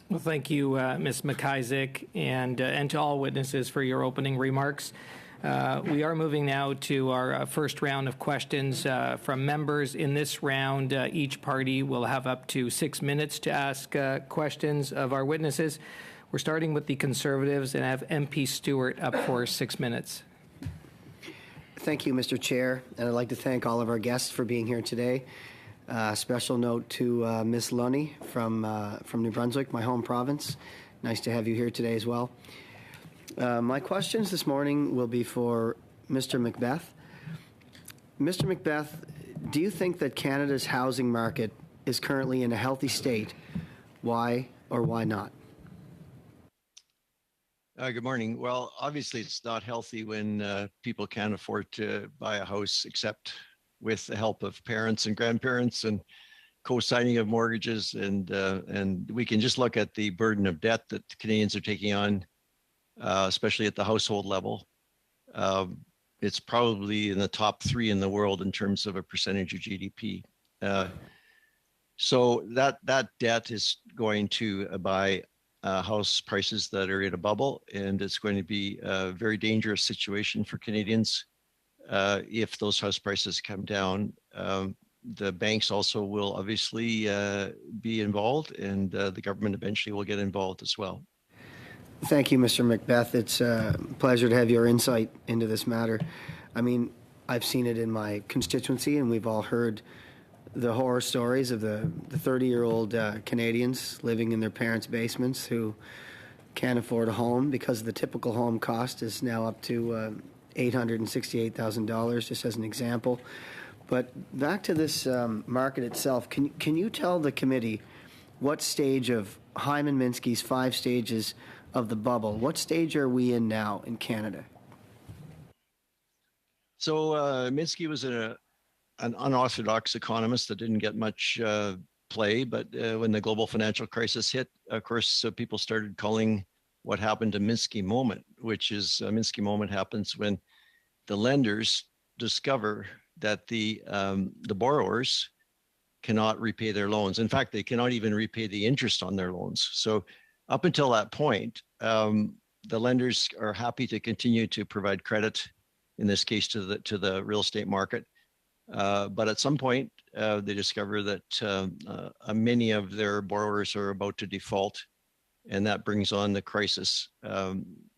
Well, thank you, Ms. McIsaac, and to all witnesses for your opening remarks. We are moving now to our first round of questions from members. In this round, each party will have up to 6 minutes to ask questions of our witnesses. We're starting with the Conservatives and have MP Stewart up for 6 minutes. Thank you, Mr. Chair, and I'd like to thank all of our guests for being here today. Special note to Ms. Lunny from New Brunswick, my home province. Nice to have you here today as well. My questions this morning will be for Mr. McBeth. Mr. McBeth, do you think that Canada's housing market is currently in a healthy state? Why or why not? Good morning. Well, obviously it's not healthy when people can't afford to buy a house except with the help of parents and grandparents and co-signing of mortgages. And we can just look at the burden of debt that Canadians are taking on, especially at the household level. It's probably in the top 3 in the world in terms of a percentage of GDP. So that debt is going to buy house prices that are in a bubble, and it's going to be a very dangerous situation for Canadians if those house prices come down. The banks also will obviously be involved, and the government eventually will get involved as well. Thank you, Mr. McBeth. It's a pleasure to have your insight into this matter. I mean, I've seen it in my constituency, and we've all heard the horror stories of the 30-year-old Canadians living in their parents' basements who can't afford a home because the typical home cost is now up to $868,000, just as an example. But back to this market itself, can you tell the committee what stage of Hyman Minsky's 5 stages of the bubble, what stage are we in now in Canada? So Minsky was an unorthodox economist that didn't get much play, but when the global financial crisis hit, of course, people started calling what happened a Minsky moment, which is a Minsky moment happens when the lenders discover that the borrowers cannot repay their loans. In fact, they cannot even repay the interest on their loans. So up until that point, the lenders are happy to continue to provide credit, in this case to the real estate market. But at some point, they discover that many of their borrowers are about to default, and that brings on the crisis,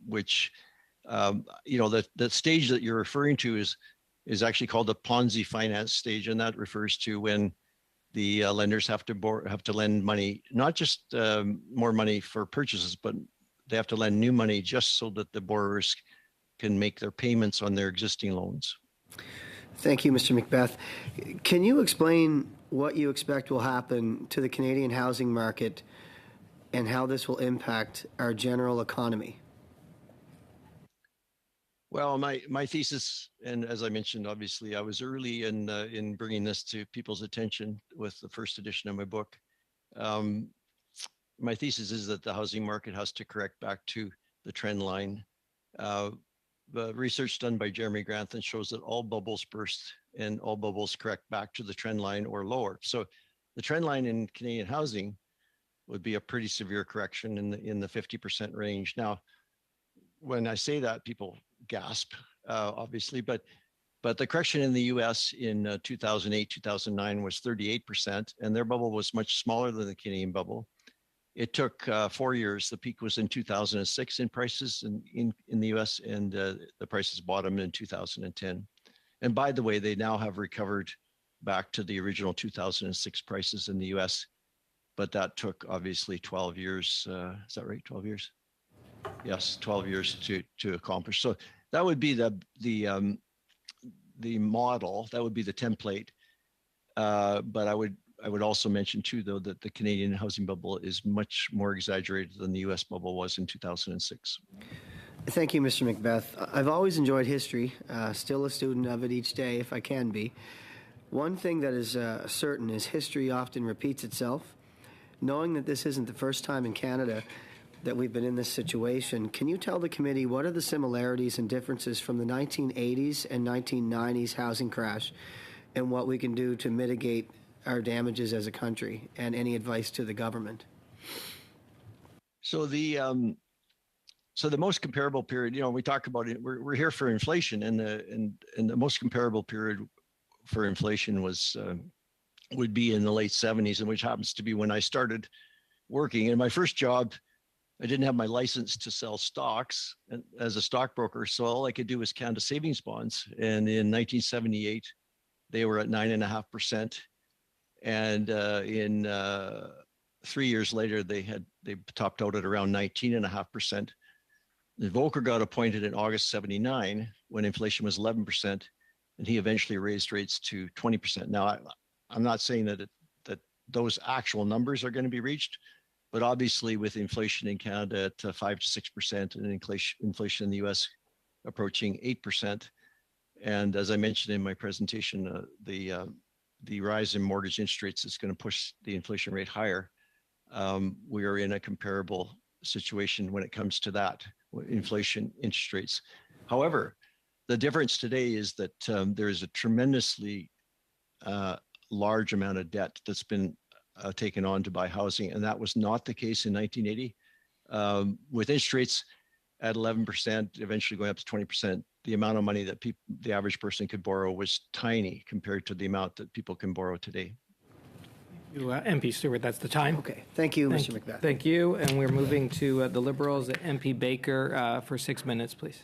which, the stage that you're referring to is actually called the Ponzi finance stage, and that refers to when the lenders have to lend money, not just more money for purchases, but they have to lend new money just so that the borrowers can make their payments on their existing loans. Thank you, Mr. McBeth. Can you explain what you expect will happen to the Canadian housing market and how this will impact our general economy? Well, my thesis, and as I mentioned, obviously, I was early in bringing this to people's attention with the first edition of my book. My thesis is that the housing market has to correct back to the trend line. The research done by Jeremy Grantham shows that all bubbles burst and all bubbles correct back to the trend line or lower. So the trend line in Canadian housing would be a pretty severe correction in the 50% range. Now, when I say that, people gasp, obviously, but the correction in the US in 2008, 2009 was 38%, and their bubble was much smaller than the Canadian bubble. It took 4 years. The peak was in 2006 in prices in the US, and the prices bottomed in 2010. And by the way, they now have recovered back to the original 2006 prices in the US, but that took obviously 12 years. Is that right? 12 years? Yes, 12 years to accomplish. So that would be the model. That would be the template. But I would also mention too, though, that the Canadian housing bubble is much more exaggerated than the US bubble was in 2006. Thank you, Mr. Macbeth. I've always enjoyed history, still a student of it each day if I can be. One thing that is certain is history often repeats itself. Knowing that this isn't the first time in Canada that we've been in this situation, can you tell the committee what are the similarities and differences from the 1980s and 1990s housing crash and what we can do to mitigate our damages as a country, and any advice to the government? So the most comparable period, we talk about it. We're here for inflation, and the most comparable period for inflation would be in the late 70s, and which happens to be when I started working. In my first job, I didn't have my license to sell stocks as a stockbroker, so all I could do was Canada savings bonds. And in 1978, they were at 9.5%. And in 3 years later, they topped out at around 19.5%. Volcker got appointed in August 79 when inflation was 11%, and he eventually raised rates to 20%. Now, I'm not saying that those actual numbers are going to be reached, but obviously with inflation in Canada at 5 to 6% and inflation in the US approaching 8%, and as I mentioned in my presentation, the rise in mortgage interest rates is going to push the inflation rate higher. We are in a comparable situation when it comes to that, inflation, interest rates. However, the difference today is that there is a tremendously large amount of debt that's been taken on to buy housing, and that was not the case in 1980. With interest rates at 11%, eventually going up to 20%, the amount of money that the average person could borrow was tiny compared to the amount that people can borrow today. MP Stewart, that's the time. Okay. Thank you, Mr. Macbeth. Thank you. And we're moving to the Liberals. MP Baker for 6 minutes, please.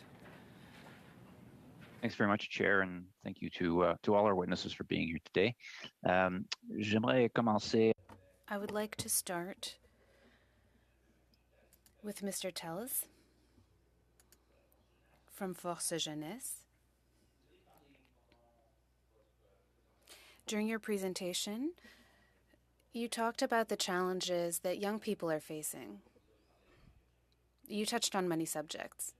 Thanks very much, Chair, and thank you to all our witnesses for being here today. J'aimerais commencer. I would like to start with Mr. Tellis from Force Jeunesse. During your presentation, you talked about the challenges that young people are facing. You touched on many subjects.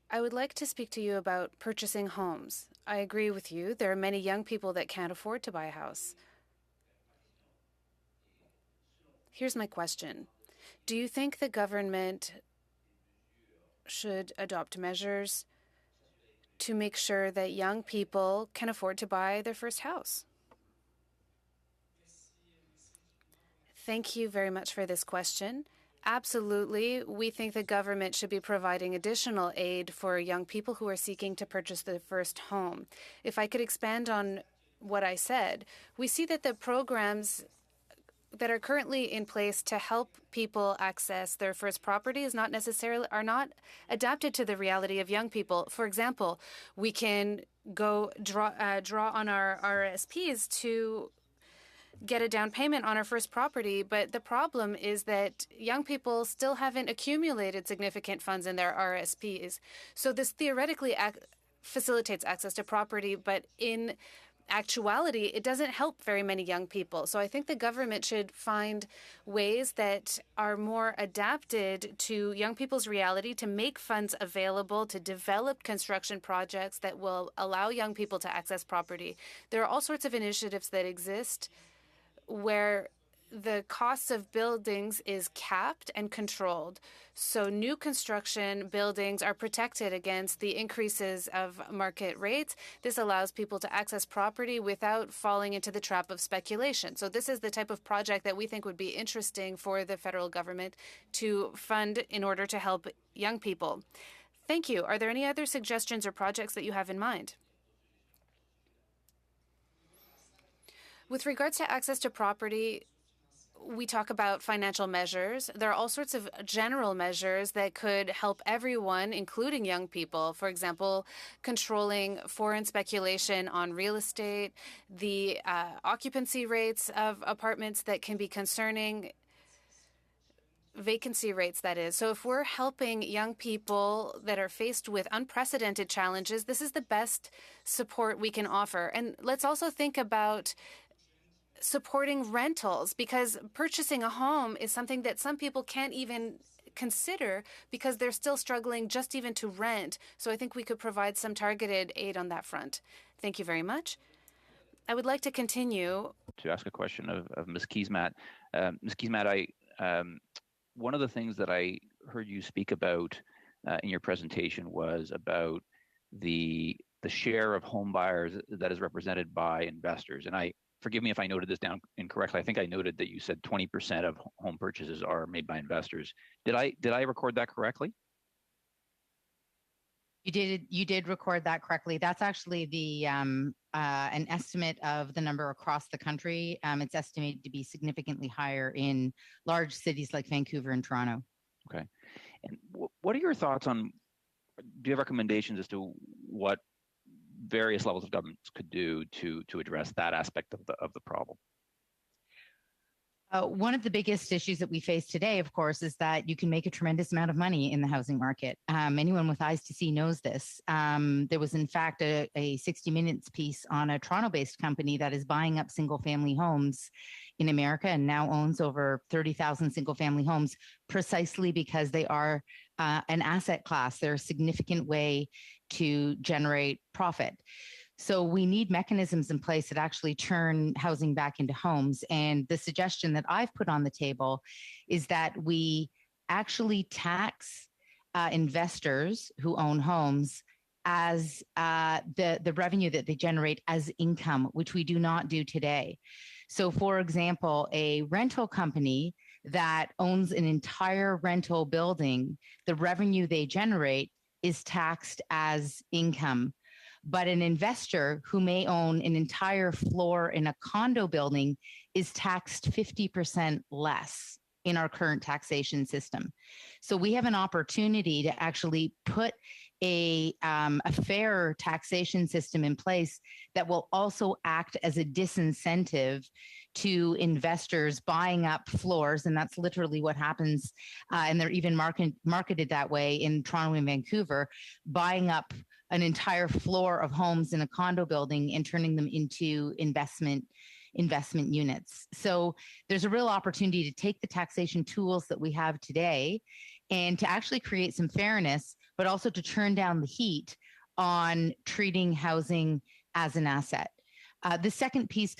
I would like to speak to you about purchasing homes. I agree with you. There are many young people that can't afford to buy a house. Here's my question. Do you think the government should adopt measures to make sure that young people can afford to buy their first house? Thank you very much for this question. Absolutely. We think the government should be providing additional aid for young people who are seeking to purchase their first home. If I could expand on what I said, we see that the programs that are currently in place to help people access their first property are not adapted to the reality of young people. For example, we can go draw on our RSPs to get a down payment on our first property, but the problem is that young people still haven't accumulated significant funds in their RSPs. So this theoretically facilitates access to property, but in actuality, it doesn't help very many young people. So I think the government should find ways that are more adapted to young people's reality to make funds available to develop construction projects that will allow young people to access property. There are all sorts of initiatives that exist where the costs of buildings is capped and controlled. So new construction buildings are protected against the increases of market rates. This allows people to access property without falling into the trap of speculation. So this is the type of project that we think would be interesting for the federal government to fund in order to help young people. Thank you. Are there any other suggestions or projects that you have in mind? With regards to access to property, we talk about financial measures. There are all sorts of general measures that could help everyone, including young people. For example, controlling foreign speculation on real estate, the occupancy rates of apartments that can be concerning. vacancy rates, that is. So if we're helping young people that are faced with unprecedented challenges, this is the best support we can offer. And let's also think about supporting rentals, because purchasing a home is something that some people can't even consider because they're still struggling just even to rent. So I think we could provide some targeted aid on that front. Thank you very much. I would like to continue. To ask a question of Ms. Kiesmat. Ms. Kiesmat, one of the things that I heard you speak about in your presentation was about the share of home buyers that is represented by investors. And forgive me if I noted this down incorrectly. I think I noted that you said 20% of home purchases are made by investors. Did I record that correctly? You did record that correctly. That's actually an estimate of the number across the country. It's estimated to be significantly higher in large cities like Vancouver and Toronto. Okay. And what are your thoughts on, do you have recommendations as to what various levels of governments could do to address that aspect of the problem? One of the biggest issues that we face today, of course, is that you can make a tremendous amount of money in the housing market. Anyone with eyes to see knows this. There was, in fact, a 60 Minutes piece on a Toronto-based company that is buying up single-family homes in America and now owns over 30,000 single-family homes precisely because they are an asset class. They're a significant way to generate profit. So we need mechanisms in place that actually turn housing back into homes. And the suggestion that I've put on the table is that we actually tax investors who own homes as the revenue that they generate as income, which we do not do today. So for example, a rental company that owns an entire rental building, the revenue they generate is taxed as income. But an investor who may own an entire floor in a condo building is taxed 50% less in our current taxation system. So we have an opportunity to actually put a fair taxation system in place that will also act as a disincentive to investors buying up floors. And that's literally what happens. And they're even marketed that way in Toronto and Vancouver, buying up an entire floor of homes in a condo building and turning them into investment units. So there's a real opportunity to take the taxation tools that we have today and to actually create some fairness, but also to turn down the heat on treating housing as an asset. The second piece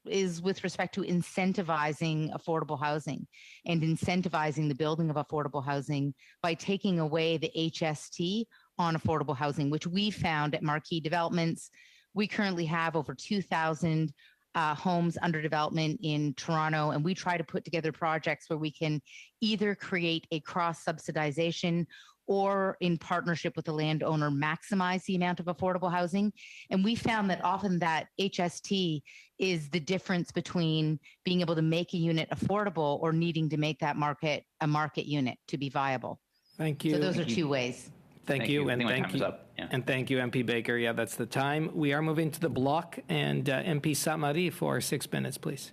is with respect to incentivizing affordable housing and incentivizing the building of affordable housing by taking away the HST on affordable housing, which we found at Marquee Developments. We currently have over 2,000 homes under development in Toronto, and we try to put together projects where we can either create a cross-subsidization or in partnership with the landowner, maximize the amount of affordable housing. And we found that often that HST is the difference between being able to make a unit affordable or needing to make that market a market unit to be viable. Thank you. So those are two ways. Thank you, and thank you. Yeah. And thank you, MP Baker. Yeah, that's the time. We are moving to the block, and MP Samari for 6 minutes, please.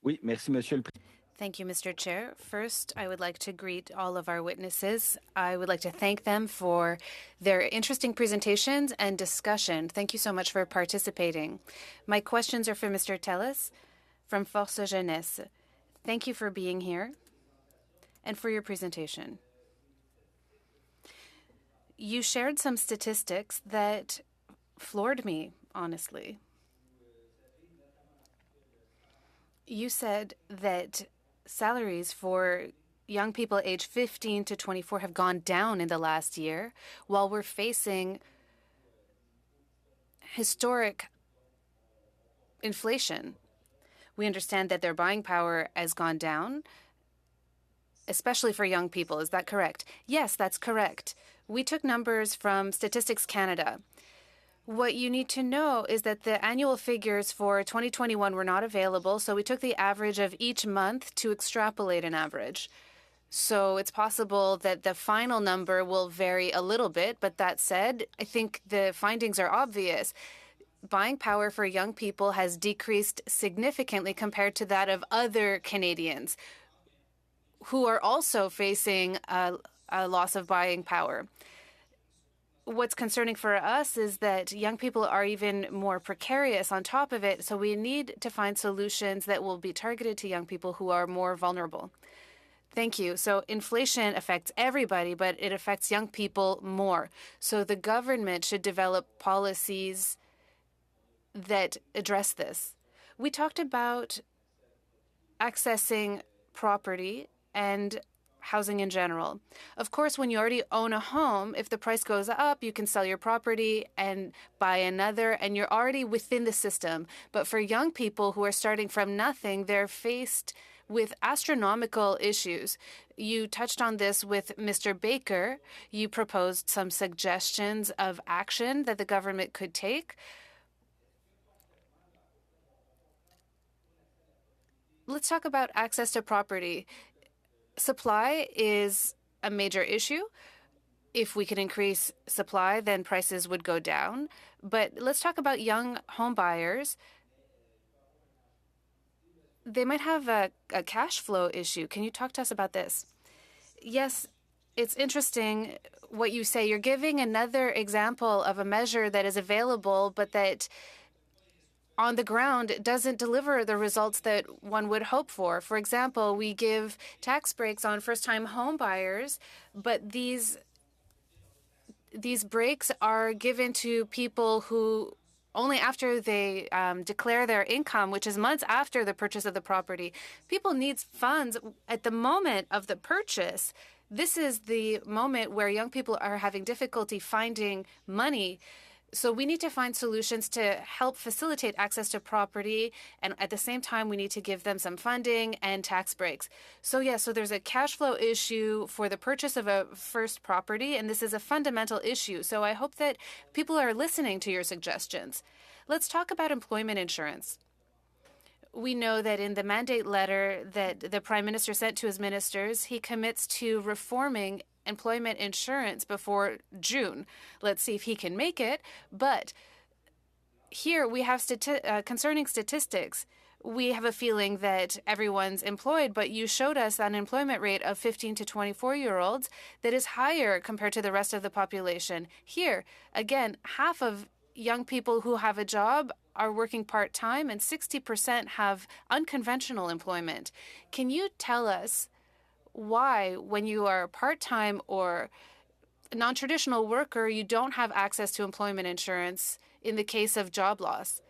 Oui, merci, Monsieur le Président. Thank you, Mr. Chair. First, I would like to greet all of our witnesses. I would like to thank them for their interesting presentations and discussion. Thank you so much for participating. My questions are for Mr. Tellis from Force Jeunesse. Thank you for being here and for your presentation. You shared some statistics that floored me, honestly. You said that salaries for young people aged 15 to 24 have gone down in the last year, while we're facing historic inflation. We understand that their buying power has gone down, especially for young people. Is that correct? Yes, that's correct. We took numbers from Statistics Canada. What you need to know is that the annual figures for 2021 were not available, so we took the average of each month to extrapolate an average. So it's possible that the final number will vary a little bit, but that said, I think the findings are obvious. Buying power for young people has decreased significantly compared to that of other Canadians who are also facing a loss of buying power. What's concerning for us is that young people are even more precarious on top of it, so we need to find solutions that will be targeted to young people who are more vulnerable. Thank you. So inflation affects everybody, but it affects young people more. So the government should develop policies that address this. We talked about accessing property and housing in general. Of course, when you already own a home, if the price goes up, you can sell your property and buy another, and you're already within the system. But for young people who are starting from nothing, they're faced with astronomical issues. You touched on this with Mr. Baker. You proposed some suggestions of action that the government could take. Let's talk about access to property. Supply is a major issue. If we could increase supply, then prices would go down. But let's talk about young home buyers. They might have a cash flow issue. Can you talk to us about this? Yes, it's interesting what you say. You're giving another example of a measure that is available, but that on the ground doesn't deliver the results that one would hope for. For example, we give tax breaks on first-time home buyers, but these breaks are given to people who only after they declare their income, which is months after the purchase of the property. People need funds at the moment of the purchase. This is the moment where young people are having difficulty finding money. So we need to find solutions to help facilitate access to property, and at the same time, we need to give them some funding and tax breaks. So so there's a cash flow issue for the purchase of a first property, and this is a fundamental issue. So I hope that people are listening to your suggestions. Let's talk about employment insurance. We know that in the mandate letter that the Prime Minister sent to his ministers, he commits to reforming employment insurance before June. Let's see if he can make it. But here we have concerning statistics. We have a feeling that everyone's employed, but you showed us an unemployment rate of 15 to 24-year-olds that is higher compared to the rest of the population. Here, again, half of young people who have a job are working part-time, and 60% have unconventional employment. Can you tell us why, when you are part-time or a non-traditional worker, you don't have access to employment insurance in the case of job loss?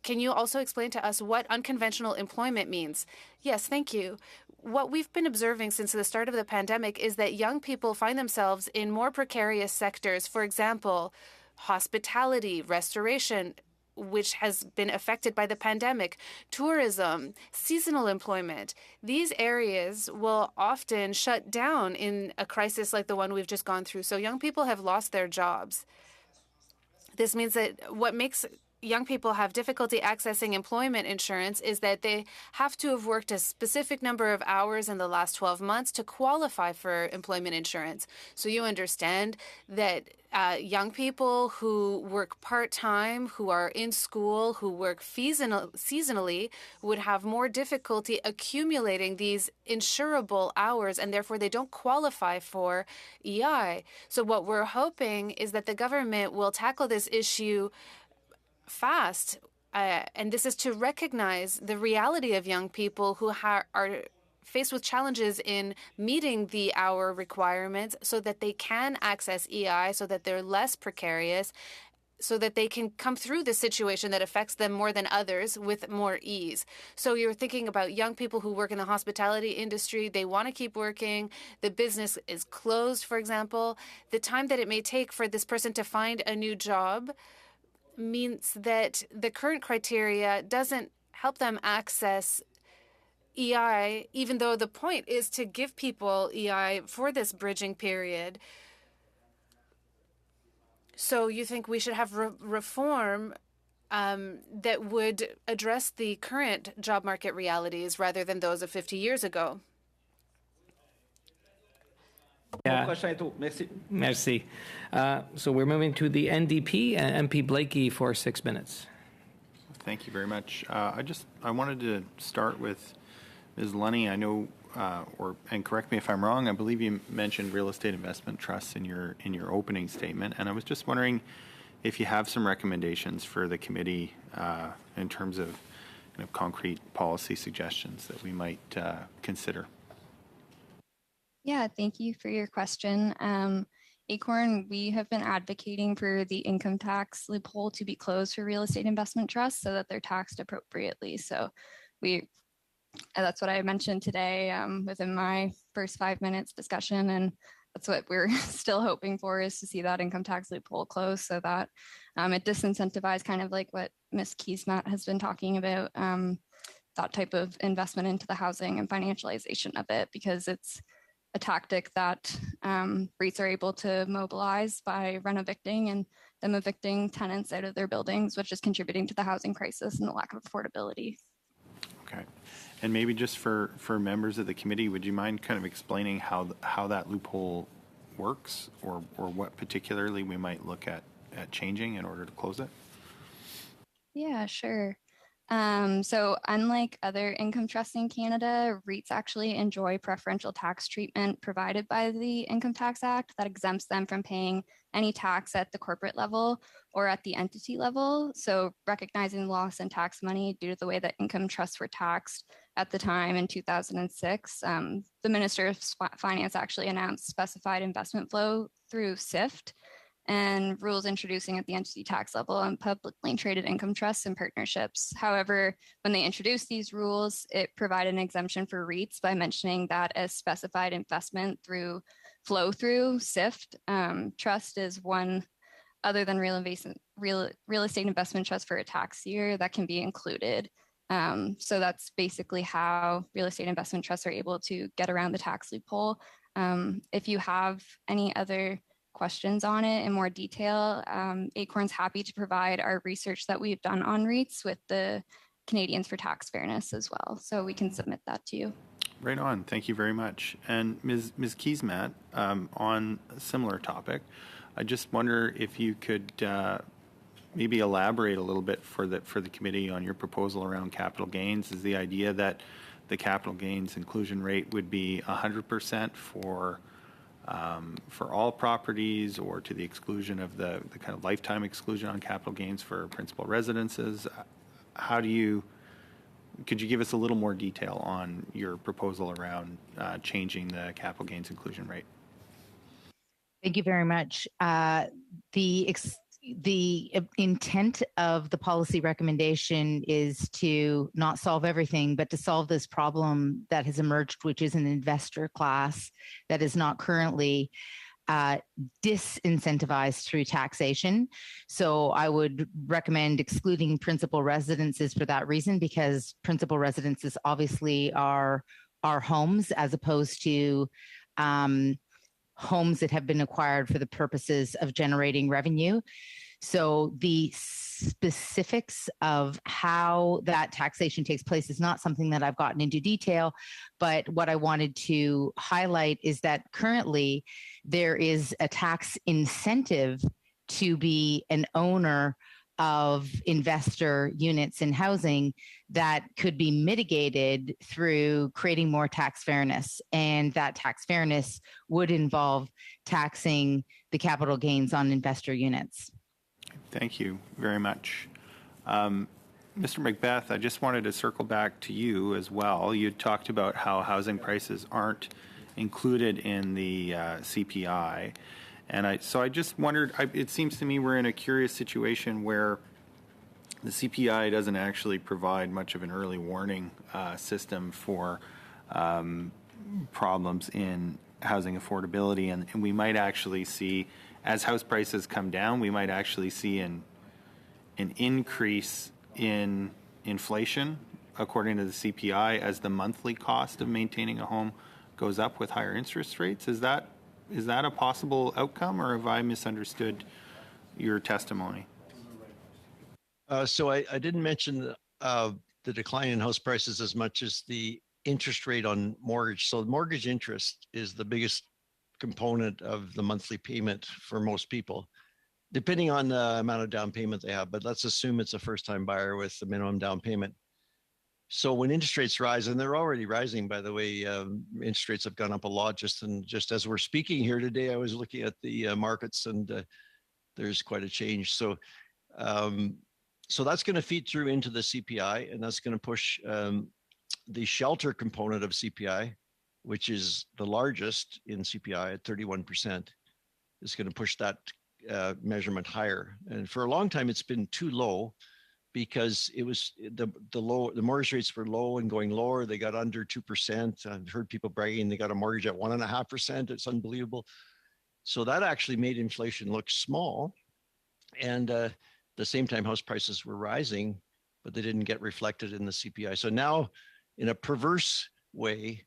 Can you also explain to us what unconventional employment means? Yes, thank you. What we've been observing since the start of the pandemic is that young people find themselves in more precarious sectors. For example, hospitality, restoration, which has been affected by the pandemic, tourism, seasonal employment. These areas will often shut down in a crisis like the one we've just gone through. So young people have lost their jobs. This means that what makes young people have difficulty accessing employment insurance is that they have to have worked a specific number of hours in the last 12 months to qualify for employment insurance. So you understand that young people who work part-time, who are in school, who work seasonally, would have more difficulty accumulating these insurable hours, and therefore they don't qualify for EI. So what we're hoping is that the government will tackle this issue fast, and this is to recognize the reality of young people who are faced with challenges in meeting the hour requirements so that they can access EI, so that they're less precarious, so that they can come through the situation that affects them more than others with more ease. So you're thinking about young people who work in the hospitality industry. They want to keep working. The business is closed, for example. The time that it may take for this person to find a new job means that the current criteria doesn't help them access EI, even though the point is to give people EI for this bridging period. So you think we should have reform that would address the current job market realities rather than those of 50 years ago? Merci. So we're moving to the NDP, MP Blakey for 6 minutes. Thank you very much. I wanted to start with Ms. Lunny. I know and correct me if I'm wrong, I believe you mentioned real estate investment trusts in your opening statement, and I was just wondering if you have some recommendations for the committee in terms of concrete policy suggestions that we might consider. Yeah, thank you for your question. Acorn, we have been advocating for the income tax loophole to be closed for real estate investment trusts so that they're taxed appropriately. So that's what I mentioned today within my first 5 minutes discussion. And that's what we're still hoping for, is to see that income tax loophole closed so that it disincentivizes, kind of like what Ms. Keesmaat has been talking about, that type of investment into the housing and financialization of it, because it's a tactic that REITs are able to mobilize by rent evicting and them evicting tenants out of their buildings, which is contributing to the housing crisis and the lack of affordability. Okay. And maybe just for members of the committee, would you mind kind of explaining how that loophole works, or what particularly we might look at changing in order to close it? Yeah, sure. So unlike other income trusts in Canada, REITs actually enjoy preferential tax treatment provided by the Income Tax Act that exempts them from paying any tax at the corporate level or at the entity level. So recognizing loss in tax money due to the way that income trusts were taxed at the time in 2006, the Minister of Finance actually announced specified investment flow through SIFT and rules introducing at the entity tax level on publicly traded income trusts and partnerships. However, when they introduced these rules, it provided an exemption for REITs by mentioning that a specified investment through flow through SIFT trust is one other than real estate investment trust for a tax year that can be included. So that's basically how real estate investment trusts are able to get around the tax loophole. If you have any other questions on it in more detail, Acorn's happy to provide our research that we've done on REITs with the Canadians for Tax Fairness as well. So we can submit that to you. Right on. Thank you very much. And Ms. Keesmaat, on a similar topic, I just wonder if you could maybe elaborate a little bit for the committee on your proposal around capital gains. Is the idea that the capital gains inclusion rate would be 100% for all properties, or to the exclusion of the kind of lifetime exclusion on capital gains for principal residences? Could you give us a little more detail on your proposal around changing the capital gains inclusion rate? Thank you very much. The intent of the policy recommendation is to not solve everything, but to solve this problem that has emerged, which is an investor class that is not currently disincentivized through taxation. So I would recommend excluding principal residences for that reason, because principal residences obviously are homes, as opposed to homes that have been acquired for the purposes of generating revenue. So the specifics of how that taxation takes place is not something that I've gotten into detail, but what I wanted to highlight is that currently there is a tax incentive to be an owner of investor units in housing that could be mitigated through creating more tax fairness. And that tax fairness would involve taxing the capital gains on investor units. Thank you very much. Mr. Macbeth, I just wanted to circle back to you as well. You talked about how housing prices aren't included in the CPI. And so I just wondered, it seems to me we're in a curious situation where the CPI doesn't actually provide much of an early warning system for problems in housing affordability. And we might actually see, as house prices come down, we might actually see an increase in inflation according to the CPI as the monthly cost of maintaining a home goes up with higher interest rates. Is that a possible outcome, or have I misunderstood your testimony? So I didn't mention the decline in house prices as much as the interest rate on mortgage. So mortgage interest is the biggest component of the monthly payment for most people, depending on the amount of down payment they have. But let's assume it's a first-time buyer with the minimum down payment. So when interest rates rise, and they're already rising, by the way, interest rates have gone up a lot. Just as we're speaking here today, I was looking at the markets, and there's quite a change. So that's going to feed through into the CPI, and that's going to push the shelter component of CPI, which is the largest in CPI at 31%, is going to push that measurement higher. And for a long time, it's been too low because it was the mortgage rates were low and going lower. They got under 2%. I've heard people bragging they got a mortgage at 1.5%. It's unbelievable. So that actually made inflation look small. And at the same time, house prices were rising, but they didn't get reflected in the CPI. So now, in a perverse way,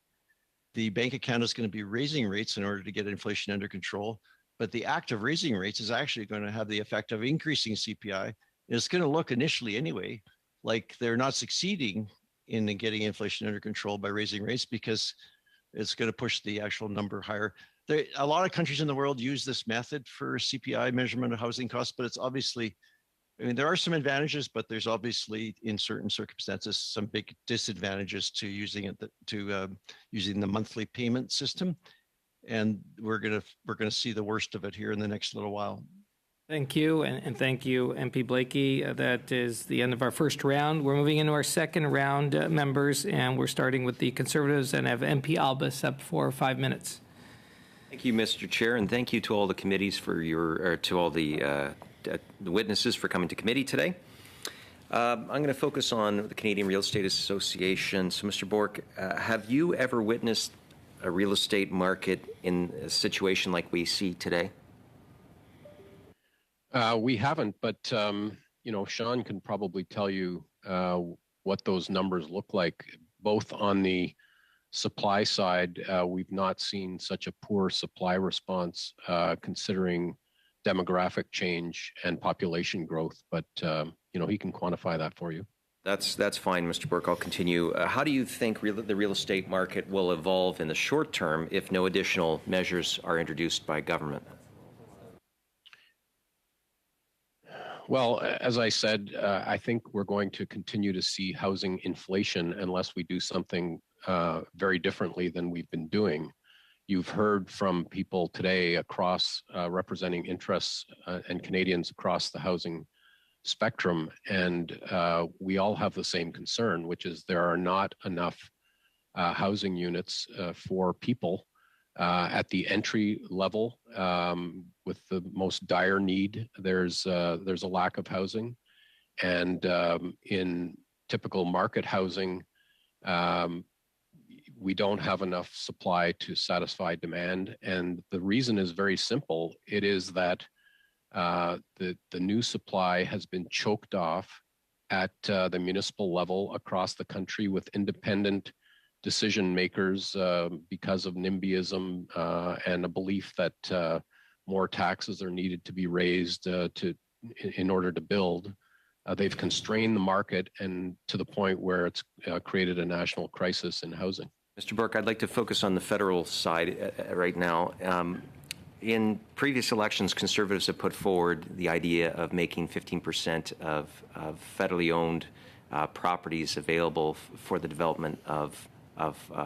the Bank of Canada is going to be raising rates in order to get inflation under control. But the act of raising rates is actually going to have the effect of increasing CPI. It's going to look initially anyway like they're not succeeding in getting inflation under control by raising rates, because it's going to push the actual number higher. A lot of countries in the world use this method for CPI measurement of housing costs, but it's obviously, I mean, there are some advantages, but there's obviously, in certain circumstances, some big disadvantages to using it, using the monthly payment system. And we're gonna see the worst of it here in the next little while. Thank you, and thank you, MP Blakey. That is the end of our first round. We're moving into our second round, members, and we're starting with the Conservatives, and have MP Albus up for 5 minutes. Thank you, Mr. Chair, and thank you to all the committees for to all the witnesses for coming to committee today. I'm going to focus on the Canadian Real Estate Association. So, Mr. Bork, have you ever witnessed a real estate market in a situation like we see today? We haven't, but Sean can probably tell you what those numbers look like. Both on the supply side, we've not seen such a poor supply response considering demographic change and population growth. But he can quantify that for you. That's fine, Mr. Burke. I'll continue. How do you think the real estate market will evolve in the short term if no additional measures are introduced by government? Well, as I said, I think we're going to continue to see housing inflation unless we do something very differently than we've been doing. You've heard from people today across representing interests and Canadians across the housing spectrum, and we all have the same concern, which is there are not enough housing units for people at the entry level with the most dire need. There's a lack of housing, and in typical market housing, we don't have enough supply to satisfy demand. And the reason is very simple. It is that the new supply has been choked off at the municipal level across the country with independent decision makers because of NIMBYism and a belief that more taxes are needed to be raised in order to build. They've constrained the market, and to the point where it's created a national crisis in housing. Mr. Burke, I'd like to focus on the federal side right now. In previous elections, Conservatives have put forward the idea of making 15% of federally owned properties available for the development of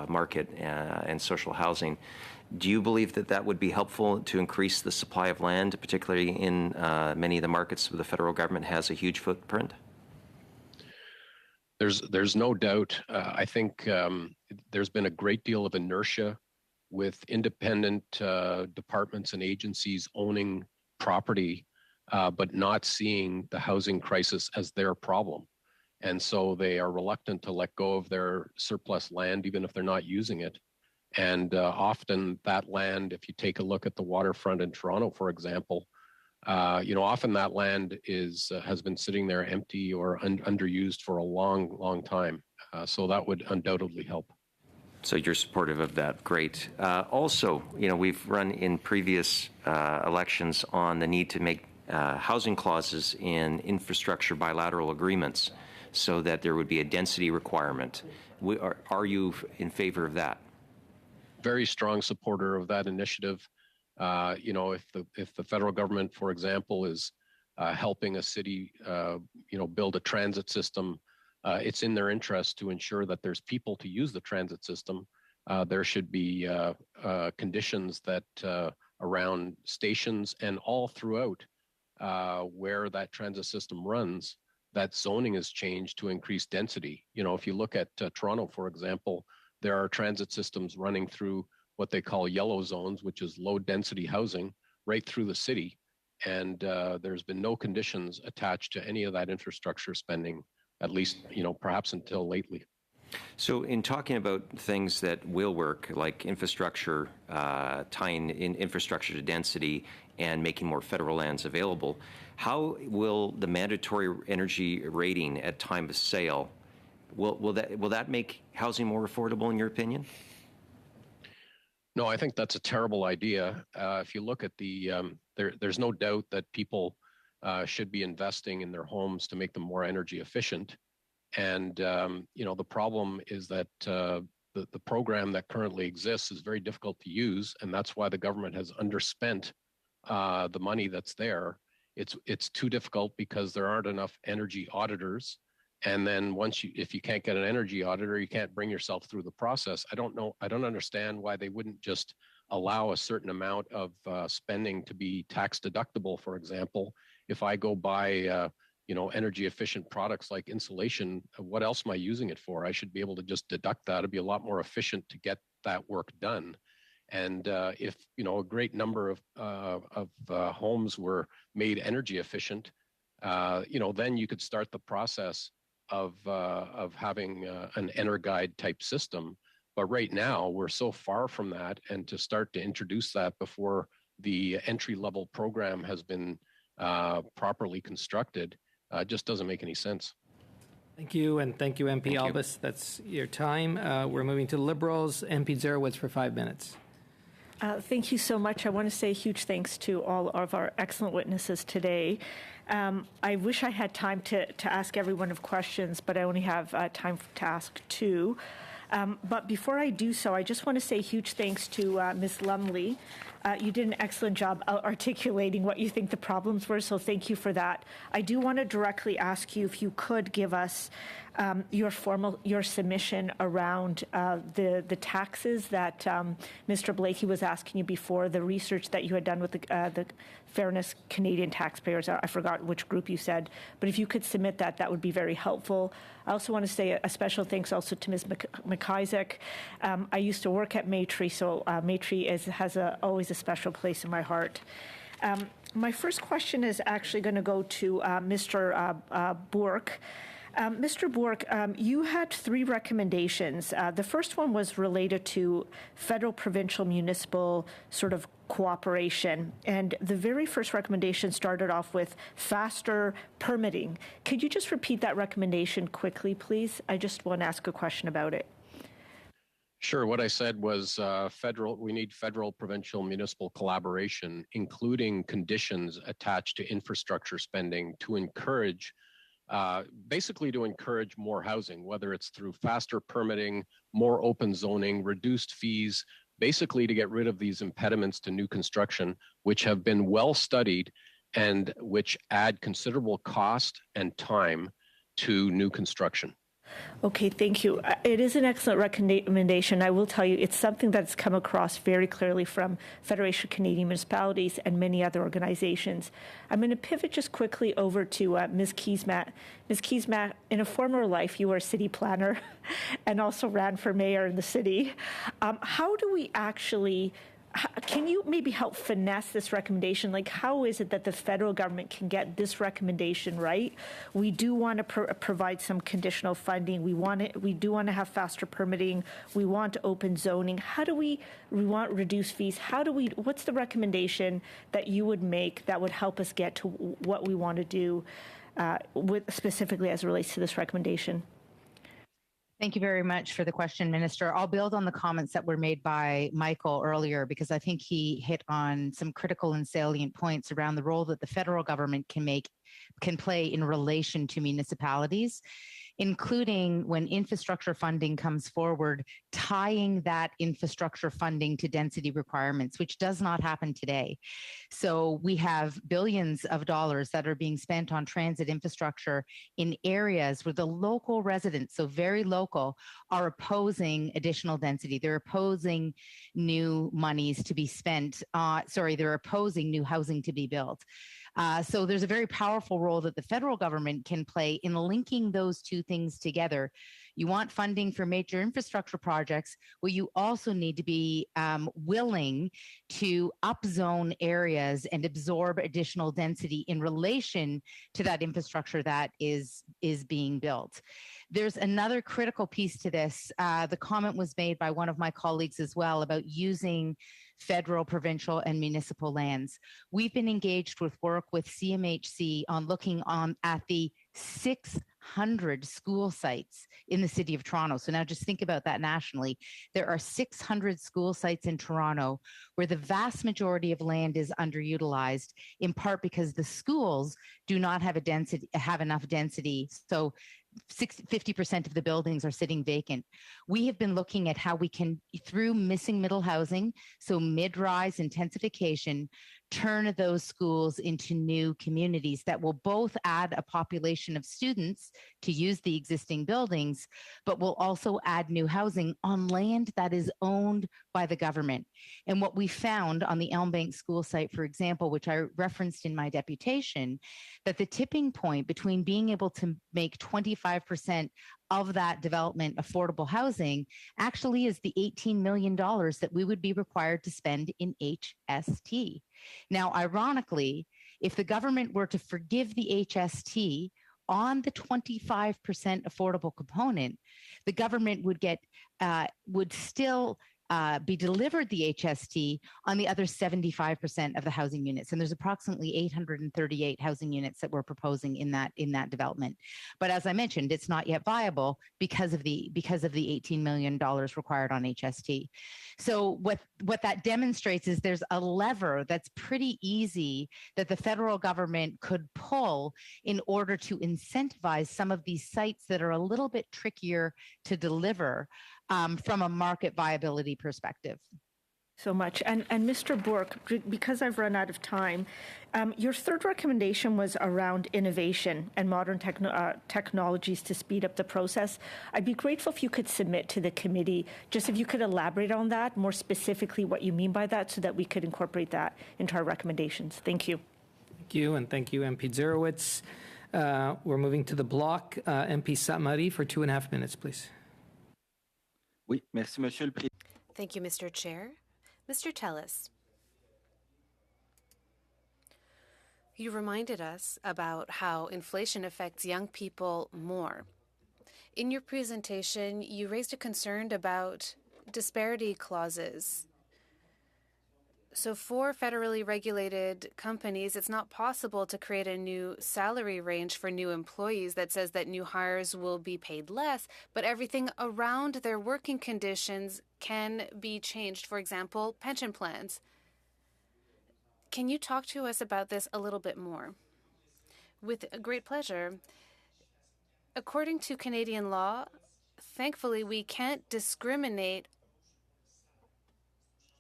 market and social housing. Do you believe that would be helpful to increase the supply of land, particularly in many of the markets where the federal government has a huge footprint? There's no doubt. I think there's been a great deal of inertia with independent departments and agencies owning property, but not seeing the housing crisis as their problem. And so they are reluctant to let go of their surplus land, even if they're not using it. And often that land, if you take a look at the waterfront in Toronto, for example, often that land has been sitting there empty or underused for a long, long time. So that would undoubtedly help. So you're supportive of that. Great. Also, we've run in previous elections on the need to make housing clauses in infrastructure bilateral agreements so that there would be a density requirement. Are you in favor of that? Very strong supporter of that initiative. If the federal government, for example, is helping a city, build a transit system it's in their interest to ensure that there's people to use the transit system. There should be conditions that around stations and all throughout where that transit system runs, that zoning is changed to increase density. You know, if you look at Toronto, for example, there are transit systems running through what they call yellow zones, which is low density housing right through the city. And there's been no conditions attached to any of that infrastructure spending, at least, you know, perhaps until lately. So in talking about things that will work, like infrastructure, tying in infrastructure to density and making more federal lands available, how will the mandatory energy rating at time of sale, will that make housing more affordable in your opinion? No, I think that's a terrible idea. If you look at the, there's no doubt that people should be investing in their homes to make them more energy efficient. And, you know, the problem is that the program that currently exists is very difficult to use. And that's why the government has underspent the money that's there. It's too difficult because there aren't enough energy auditors. And then if you can't get an energy auditor, you can't bring yourself through the process. I don't understand why they wouldn't just allow a certain amount of spending to be tax deductible. For example, if I go buy, you know, energy efficient products like insulation, what else am I using it for? I should be able to just deduct that. It'd be a lot more efficient to get that work done. And if, you know, a great number of homes were made energy efficient, you know, then you could start the process of having an EnerGuide type system. But right now we're so far from that, and to start to introduce that before the entry level program has been properly constructed just doesn't make any sense. Thank you, and thank you, MP Albus. That's your time. We're moving to Liberals. MP Zerowitz for 5 minutes. Thank you so much. I want to say huge thanks to all of our excellent witnesses today. I wish I had time to ask everyone of questions, but I only have time to ask two. But before I do so, I just want to say huge thanks to Ms. Lumley. You did an excellent job articulating what you think the problems were, so thank you for that. I do want to directly ask you if you could give us your submission around the taxes that Mr. Blakey was asking you before, the research that you had done with the Fairness Canadian Taxpayers. I forgot which group you said, but if you could submit that, that would be very helpful. I also want to say a special thanks also to Ms. McIsaac. I used to work at Maitrey, so Maitrey has always a special place in my heart. My first question is actually going to go to Mr. Bourque. Mr. Bourque, you had three recommendations. The first one was related to federal, provincial, municipal sort of cooperation. And the very first recommendation started off with faster permitting. Could you just repeat that recommendation quickly, please? I just want to ask a question about it. Sure. What I said was we need federal, provincial, municipal collaboration, including conditions attached to infrastructure spending to encourage basically to encourage more housing, whether it's through faster permitting, more open zoning, reduced fees, basically to get rid of these impediments to new construction, which have been well studied and which add considerable cost and time to new construction. Okay, thank you. It is an excellent recommendation. I will tell you, it's something that's come across very clearly from Federation of Canadian Municipalities and many other organizations. I'm going to pivot just quickly over to Ms. Keesmaat. Ms. Keesmaat, in a former life, you were a city planner and also ran for mayor in the city. How do we actually... Can you maybe help finesse this recommendation? Like, how is it that the federal government can get this recommendation right? We do want to provide some conditional funding. We do want to have faster permitting. We want open zoning. How do we want reduced fees? What's the recommendation that you would make that would help us get to what we want to do specifically as it relates to this recommendation? Thank you very much for the question, Minister. I'll build on the comments that were made by Michael earlier, because I think he hit on some critical and salient points around the role that the federal government can play in relation to municipalities. including when infrastructure funding comes forward, tying that infrastructure funding to density requirements, which does not happen today. So we have billions of dollars that are being spent on transit infrastructure in areas where the local residents, so very local, are opposing additional density. They're opposing new monies to be spent. They're opposing new housing to be built. So there's a very powerful role that the federal government can play in linking those two things together. You want funding for major infrastructure projects. Well, you also need to be willing to upzone areas and absorb additional density in relation to that infrastructure that is being built. There's another critical piece to this. The comment was made by one of my colleagues as well about using federal, provincial, and municipal lands. We've been engaged with work with CMHC on looking at the 600 school sites in the City of Toronto. So now just think about that nationally. There are 600 school sites in Toronto where the vast majority of land is underutilized, in part because the schools do not have enough density. So 50% of the buildings are sitting vacant. We have been looking at how we can, through missing middle housing, so mid-rise intensification, turn those schools into new communities that will both add a population of students to use the existing buildings, but will also add new housing on land that is owned by the government. And what we found on the Elm Bank school site, for example, which I referenced in my deputation, that the tipping point between being able to make 25% of that development affordable housing actually is the $18 million that we would be required to spend in HST. Now, ironically, if the government were to forgive the HST on the 25% affordable component, the government would still be delivered the HST on the other 75% of the housing units. And there's approximately 838 housing units that we're proposing in that development. But as I mentioned, it's not yet viable because of the $18 million required on HST. So what that demonstrates is there's a lever that's pretty easy that the federal government could pull in order to incentivize some of these sites that are a little bit trickier to deliver from a market viability perspective. So much. And Mr. Bourque, because I've run out of time, your third recommendation was around innovation and modern technologies to speed up the process. I'd be grateful if you could submit to the committee, just if you could elaborate on that, more specifically what you mean by that, so that we could incorporate that into our recommendations. Thank you. Thank you, and thank you, MP Zerowitz. We're moving to the block. MP Samari for 2.5 minutes, please. Oui, merci, Monsieur le Président. Thank you, Mr. Chair. Mr. Tellis, you reminded us about how inflation affects young people more. In your presentation, you raised a concern about disparity clauses. So for federally regulated companies, it's not possible to create a new salary range for new employees that says that new hires will be paid less, but everything around their working conditions can be changed. For example, pension plans. Can you talk to us about this a little bit more? With great pleasure. According to Canadian law, thankfully, we can't discriminate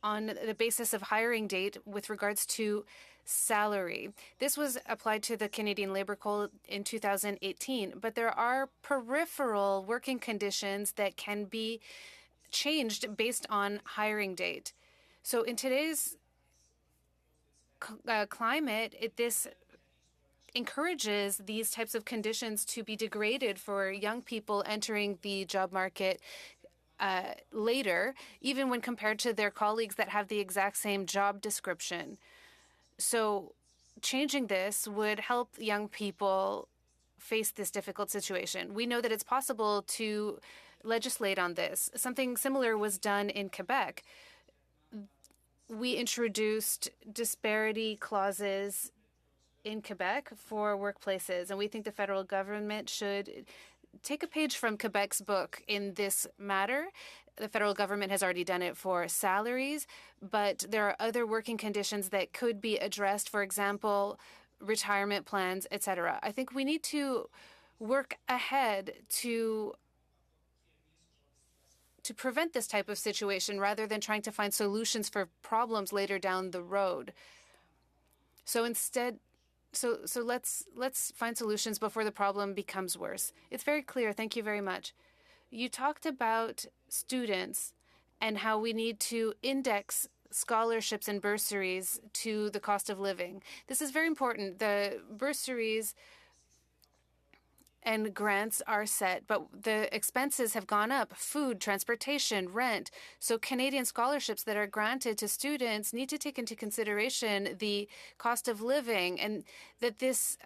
on the basis of hiring date with regards to salary. This was applied to the Canadian Labour Code in 2018, but there are peripheral working conditions that can be changed based on hiring date. So in today's climate, this encourages these types of conditions to be degraded for young people entering the job market later, even when compared to their colleagues that have the exact same job description. So changing this would help young people face this difficult situation. We know that it's possible to legislate on this. Something similar was done in Quebec. We introduced disparity clauses in Quebec for workplaces, and we think the federal government should take a page from Quebec's book in this matter. The federal government has already done it for salaries, but there are other working conditions that could be addressed, for example, retirement plans, etc. I think we need to work ahead to prevent this type of situation rather than trying to find solutions for problems later down the road. So instead, so let's find solutions before the problem becomes worse. It's very clear. Thank you very much. You talked about students and how we need to index scholarships and bursaries to the cost of living. This is very important. The bursaries and grants are set, but the expenses have gone up: food, transportation, rent. So Canadian scholarships that are granted to students need to take into consideration the cost of living, and that this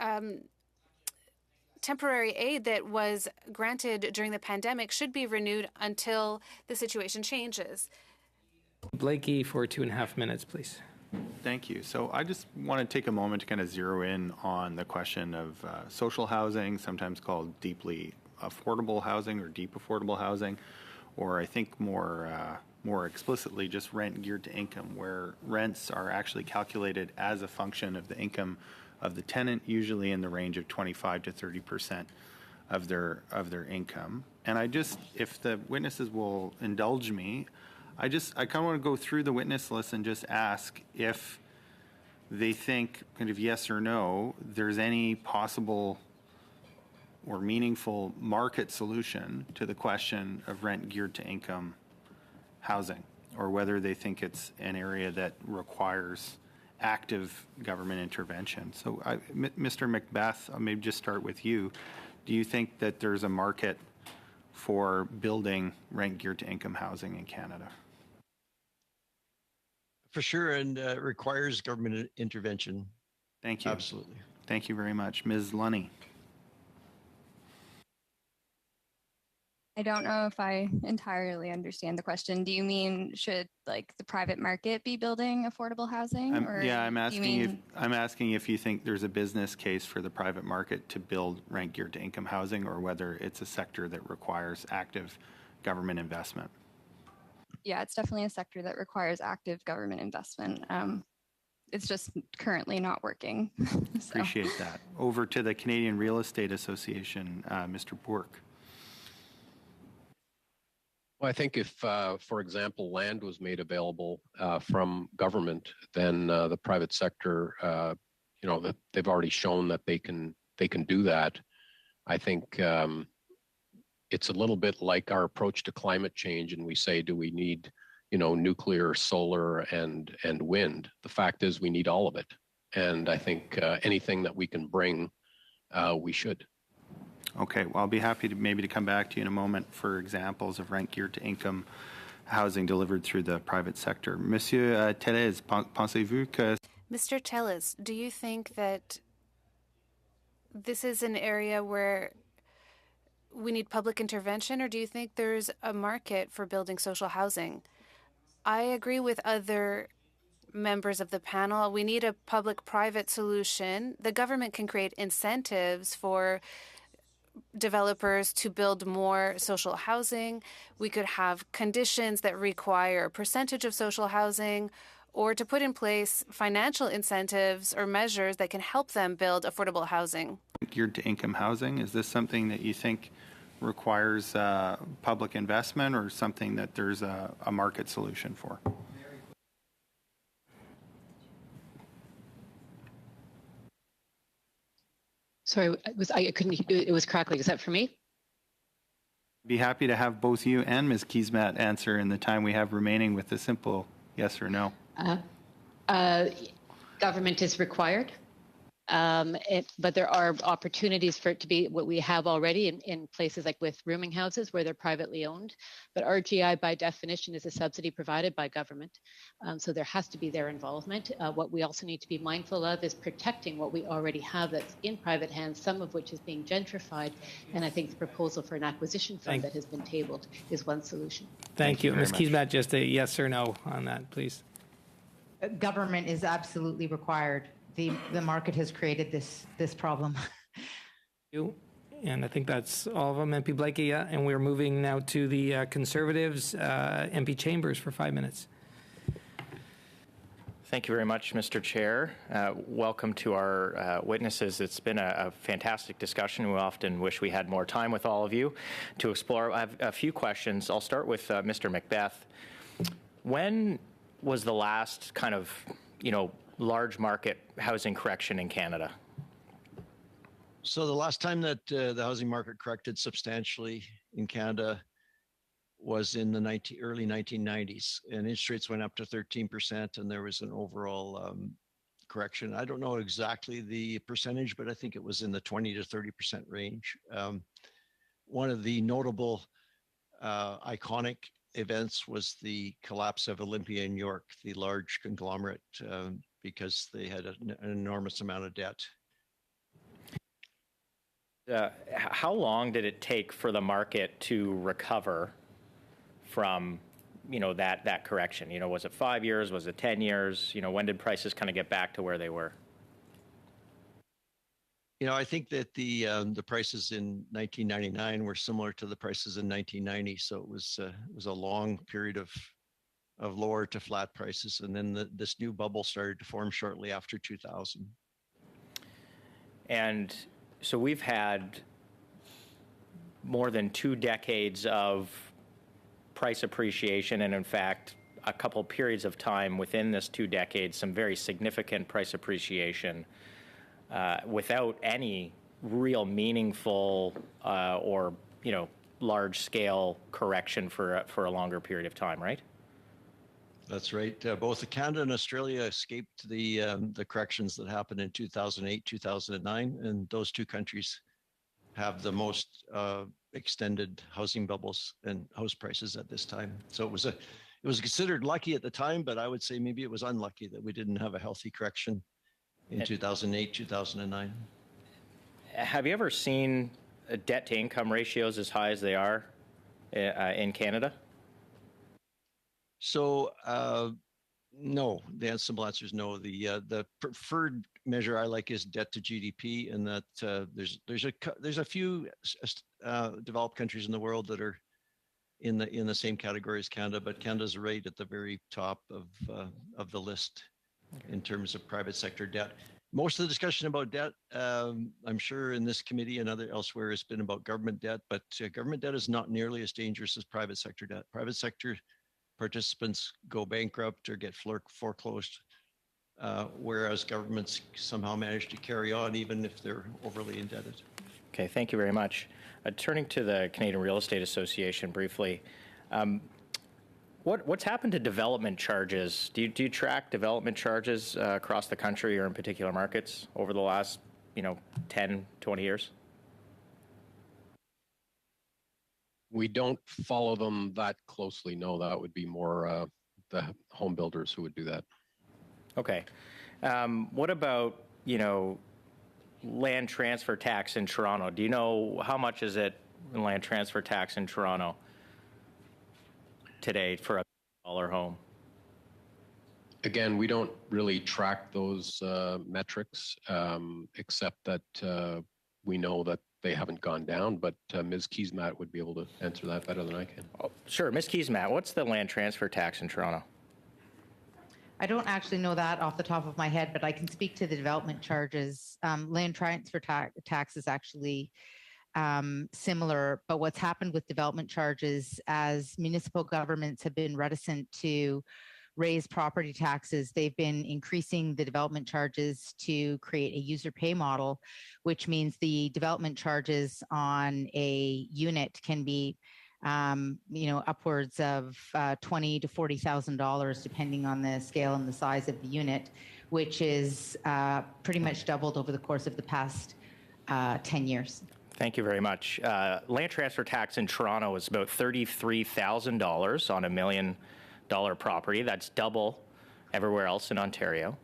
temporary aid that was granted during the pandemic should be renewed until the situation changes. Blakey for 2.5 minutes, please. Thank you. So I just want to take a moment to kind of zero in on the question of social housing, sometimes called deeply affordable housing or deep affordable housing, or I think more explicitly just rent geared to income, where rents are actually calculated as a function of the income of the tenant, usually in the range of 25 to 30% of their income. And I just, if the witnesses will indulge me, I kind of want to go through the witness list and just ask if they think, kind of yes or no, there's any possible or meaningful market solution to the question of rent geared to income housing, or whether they think it's an area that requires active government intervention. So, Mr. Macbeth, I'll maybe just start with you. Do you think that there's a market for building rent geared to income housing in Canada? For sure, and it requires government intervention. Thank you. Absolutely. Thank you very much. Ms. Lunny. I don't know if I entirely understand the question. Do you mean should like the private market be building affordable housing? I'm asking if you think there's a business case for the private market to build rent geared to income housing, or whether it's a sector that requires active government investment. Yeah, it's definitely a sector that requires active government investment. It's just currently not working. Appreciate that. Over to the Canadian Real Estate Association, Mr. Bourque. Well, I think if, for example, land was made available from government, then the private sector, that they've already shown that they can do that. I think it's a little bit like our approach to climate change, and we say, do we need, nuclear, solar, and wind? The fact is, we need all of it, and I think anything that we can bring, we should. Okay, well, I'll be happy to come back to you in a moment for examples of rent geared to income housing delivered through the private sector. Monsieur Tellez, pensez-vous que... Mr. Tellez, do you think that this is an area where we need public intervention, or do you think there's a market for building social housing? I agree with other members of the panel. We need a public-private solution. The government can create incentives for developers to build more social housing. We could have conditions that require a percentage of social housing, or to put in place financial incentives or measures that can help them build affordable housing. Geared to income housing, is this something that you think requires public investment, or something that there's a market solution for? Sorry, I couldn't. It was crackling. Is that for me? Be happy to have both you and Ms. Keesmaat answer in the time we have remaining with a simple yes or no. Government is required, but there are opportunities for it to be what we have already in places like with rooming houses where they're privately owned. But RGI, by definition, is a subsidy provided by government. So there has to be their involvement. What we also need to be mindful of is protecting what we already have that's in private hands, some of which is being gentrified. And I think the proposal for an acquisition fund that has been tabled is one solution. Thank you. Ms. Keesmaat, just a yes or no on that, please. Government is absolutely required. The market has created this problem. You. And I think that's all of them, MP Blakey. Yeah. And we're moving now to the Conservatives, MP Chambers for 5 minutes. Thank you very much, Mr. Chair. Welcome to our witnesses. It's been a fantastic discussion. We often wish we had more time with all of you to explore. I have a few questions. I'll start with Mr. Macbeth. When was the last kind of, large market housing correction in Canada? So the last time that the housing market corrected substantially in Canada was in the early 1990s, and interest rates went up to 13%, and there was an overall correction. I don't know exactly the percentage, but I think it was in the 20 to 30% range. One of the notable iconic events was the collapse of Olympia in York, the large conglomerate, because they had an enormous amount of debt. How long did it take for the market to recover from, that correction? Was it 5 years? Was it 10 years? When did prices kind of get back to where they were? I think that the prices in 1999 were similar to the prices in 1990. So it was a long period of lower to flat prices, and then this new bubble started to form shortly after 2000. And so we've had more than 2 decades of price appreciation, and in fact, a couple periods of time within this 2 decades, some very significant price appreciation without any real meaningful or large scale correction for a longer period of time, right? That's right. Both Canada and Australia escaped the corrections that happened in 2008, 2009, and those 2 countries have the most extended housing bubbles and house prices at this time. So it was considered lucky at the time, but I would say maybe it was unlucky that we didn't have a healthy correction in 2008, 2009. Have you ever seen debt to income ratios as high as they are in Canada? So no, the simple answer is no. The preferred measure I like is debt to GDP, and that there's a few developed countries in the world that are in the same category as Canada, but Canada's right at the very top of the list in terms of private sector debt. Most of the discussion about debt, I'm sure in this committee and elsewhere, has been about government debt, but government debt is not nearly as dangerous as private sector debt. Private sector participants go bankrupt or get foreclosed, whereas governments somehow manage to carry on even if they're overly indebted. Okay, thank you very much. Turning to the Canadian Real Estate Association briefly, what's happened to development charges? Do you track development charges across the country or in particular markets over the last 10, 20 years? We don't follow them that closely. No, that would be more the home builders who would do that. Okay. What about, land transfer tax in Toronto? Do you know how much is it in land transfer tax in Toronto today for a $1 home? Again, we don't really track those metrics, except that we know that they haven't gone down, but Ms. Keesmaat would be able to answer that better than I can. Oh, sure. Ms. Keesmaat, what's the land transfer tax in Toronto? I don't actually know that off the top of my head, but I can speak to the development charges. Land transfer tax is actually similar, but what's happened with development charges, as municipal governments have been reticent to raise property taxes, they've been increasing the development charges to create a user pay model, which means the development charges on a unit can be upwards of $20,000 to $40,000, depending on the scale and the size of the unit, which is pretty much doubled over the course of the past 10 years. Thank you very much. Land transfer tax in Toronto is about $33,000 on $1 million property. That's double everywhere else in Ontario.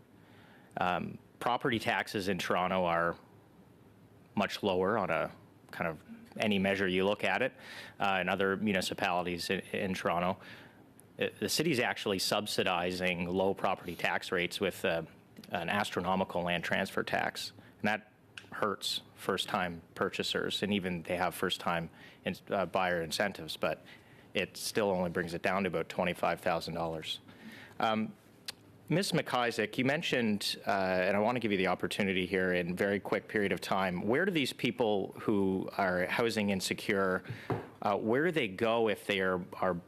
Property taxes in Toronto are much lower on a kind of any measure you look at it. In other municipalities in Toronto, the city's actually subsidizing low property tax rates with an astronomical land transfer tax, and that hurts first-time purchasers, and even they have first-time buyer incentives, but it still only brings it down to about $25,000. Ms. McIsaac, you mentioned, and I want to give you the opportunity here in a very quick period of time, where do these people who are housing insecure, where do they go if they are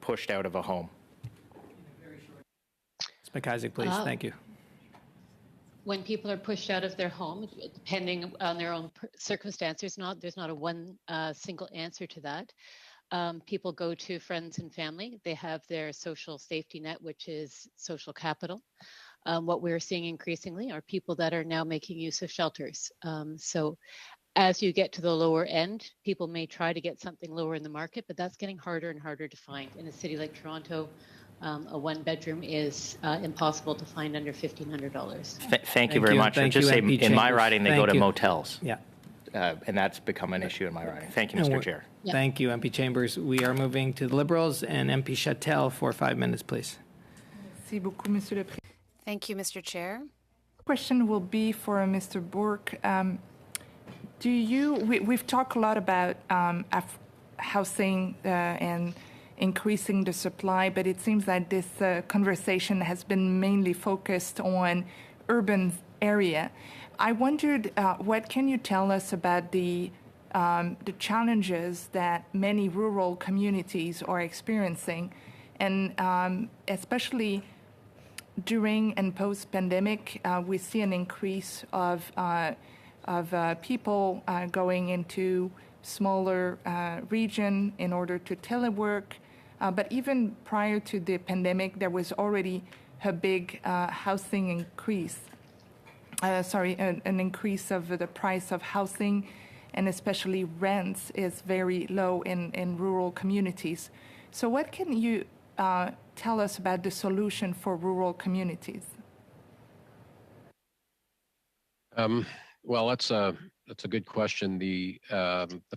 pushed out of a home? Ms. McIsaac, please. Thank you. When people are pushed out of their home, depending on their own circumstances, there's not a one single answer to that. People go to friends and family. They have their social safety net, which is social capital. What we're seeing increasingly are people that are now making use of shelters. So as you get to the lower end, people may try to get something lower in the market, but that's getting harder and harder to find. In a city like Toronto, a one-bedroom is impossible to find under $1,500. Thank you very much. I'll just say, in my riding, they go to motels. Yeah. And that's become an issue in my riding. Thank you, Mr. Chair. Yeah. Thank you, MP Chambers. We are moving to the Liberals, and MP Chattel for 5 minutes, please. Merci beaucoup, Monsieur le Président. Thank you, Mr. Chair. Question will be for Mr. Bourque. We've talked a lot about housing and increasing the supply, but it seems that this conversation has been mainly focused on urban area. I wondered, what can you tell us about the challenges that many rural communities are experiencing, and especially during and post-pandemic, we see an increase of people going into smaller region in order to telework. But even prior to the pandemic, there was already a big housing increase. An increase of the price of housing, and especially rents, is very low in rural communities. So what can you tell us about the solution for rural communities? Well, that's a good question. The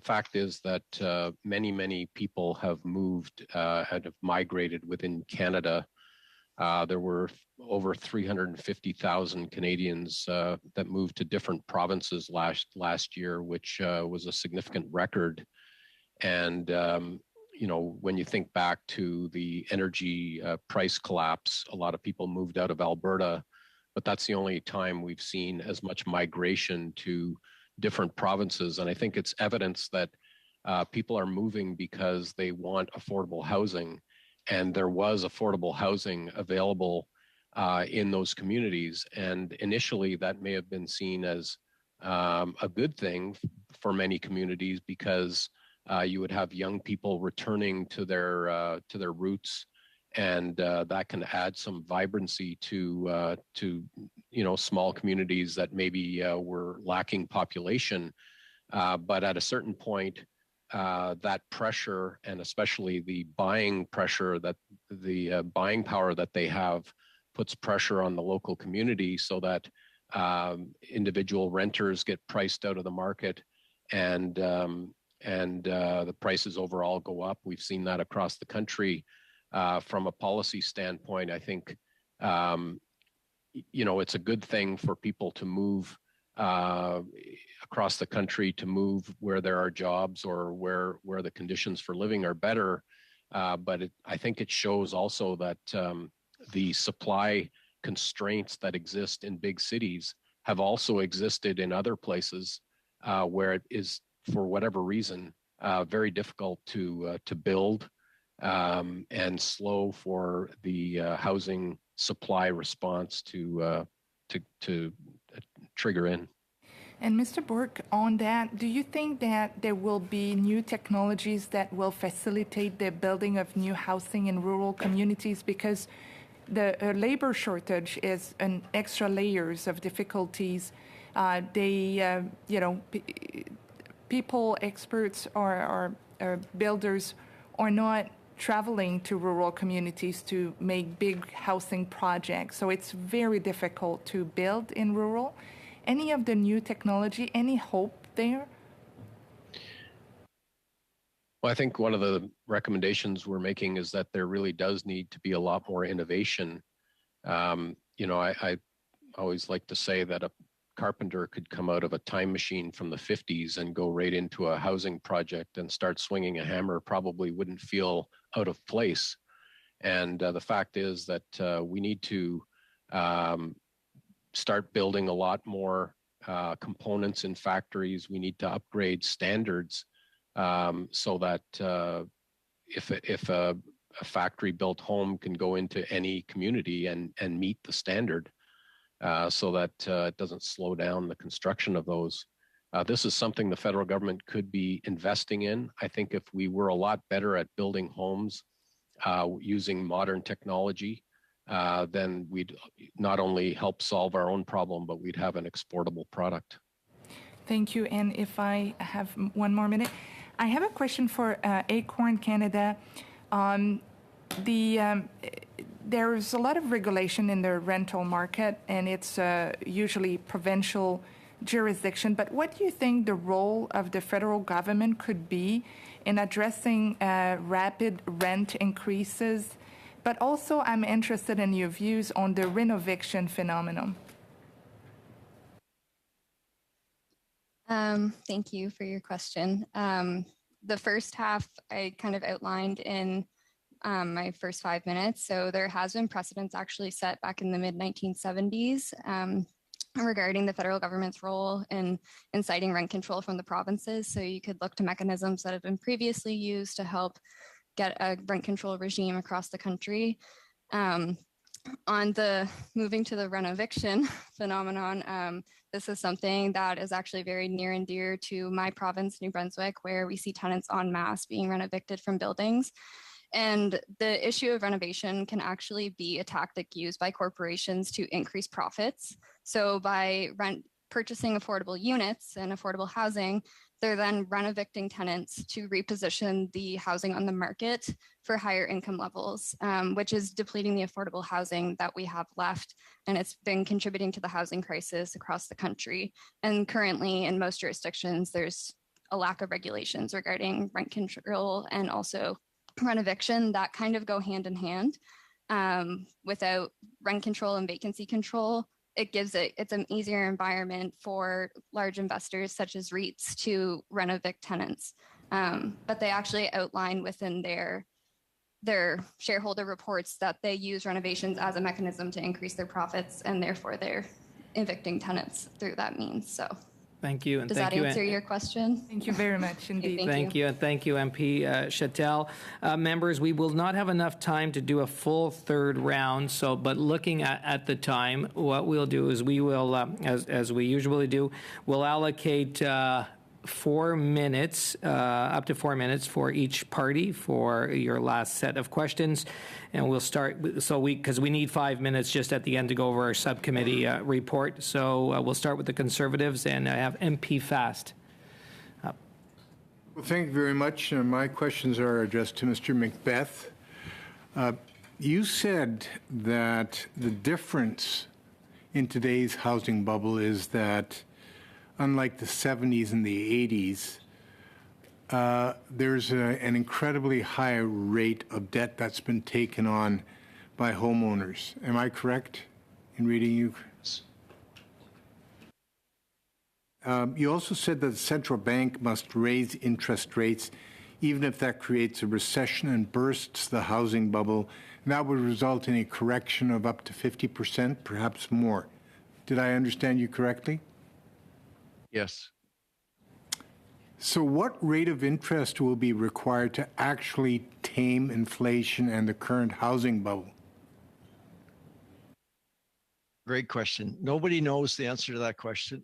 fact is that many people have moved and have migrated within Canada. There were over 350,000 Canadians that moved to different provinces last year, which was a significant record. And when you think back to the energy price collapse, a lot of people moved out of Alberta, but that's the only time we've seen as much migration to different provinces. And I think it's evidence that people are moving because they want affordable housing. And there was affordable housing available in those communities. And initially, that may have been seen as a good thing for many communities, because you would have young people returning to their roots, and that can add some vibrancy to small communities that maybe were lacking population. But at a certain point, that pressure, and especially the buying pressure, that the buying power that they have, puts pressure on the local community, so that individual renters get priced out of the market, and the prices overall go up. We've seen that across the country. From a policy standpoint, I think it's a good thing for people to move across the country, to move where there are jobs or where the conditions for living are better. But I think it shows also that the supply constraints that exist in big cities have also existed in other places where it is, for whatever reason, very difficult to build, and slow for the housing supply response to trigger in. And Mr. Bourque, on that, do you think that there will be new technologies that will facilitate the building of new housing in rural communities? Because the labor shortage is an extra layers of difficulties. People, experts, or builders are not traveling to rural communities to make big housing projects. So it's very difficult to build in rural. Any of the new technology, any hope there? Well, I think one of the recommendations we're making is that there really does need to be a lot more innovation. I always like to say that a carpenter could come out of a time machine from the 50s and go right into a housing project and start swinging a hammer, probably wouldn't feel out of place. And the fact is that we need to start building a lot more components in factories. We need to upgrade standards so that if a factory-built home can go into any community and meet the standard, so that it doesn't slow down the construction of those. This is something the federal government could be investing in. I think if we were a lot better at building homes using modern technology, then we'd not only help solve our own problem, but we'd have an exportable product. Thank you. And if I have one more minute, I have a question for Acorn Canada. There's a lot of regulation in the rental market, and it's usually provincial jurisdiction. But what do you think the role of the federal government could be in addressing rapid rent increases? But also, I'm interested in your views on the renoviction phenomenon. Thank you for your question. The first half I kind of outlined in my first 5 minutes. So there has been precedents actually set back in the mid-1970s regarding the federal government's role in inciting rent control from the provinces. So you could look to mechanisms that have been previously used to help get a rent control regime across the country. On the moving to the renoviction phenomenon, this is something that is actually very near and dear to my province, New Brunswick, where we see tenants en masse being renovated from buildings. And the issue of renovation can actually be a tactic used by corporations to increase profits. So by purchasing affordable units and affordable housing, they're then renovating tenants to reposition the housing on the market for higher income levels, which is depleting the affordable housing that we have left. And it's been contributing to the housing crisis across the country. And currently in most jurisdictions, there's a lack of regulations regarding rent control and also renoviction that kind of go hand in hand. Without rent control and vacancy control, it's an easier environment for large investors such as REITs to renovate tenants. But they actually outline within their shareholder reports that they use renovations as a mechanism to increase their profits, and therefore they're evicting tenants through that means. So thank you. And does thank that you, answer your question? Thank you very much indeed. Thank you. And thank you, MP Chattel. Members, we will not have enough time to do a full third round. So, but looking at the time, what we'll do is we will, as we usually do, we'll allocate 4 minutes, up to 4 minutes for each party for your last set of questions. And we'll start, because we need 5 minutes just at the end to go over our subcommittee report. So we'll start with the Conservatives, and I have MP Fast. Well, thank you very much. My questions are addressed to Mr. Macbeth. You said that the difference in today's housing bubble is that unlike the 70s and the 80s, there's an incredibly high rate of debt that's been taken on by homeowners. Am I correct in reading you? You also said that the central bank must raise interest rates even if that creates a recession and bursts the housing bubble. And that would result in a correction of up to 50%, perhaps more. Did I understand you correctly? Yes. So what rate of interest will be required to actually tame inflation and the current housing bubble? Great question. Nobody knows the answer to that question.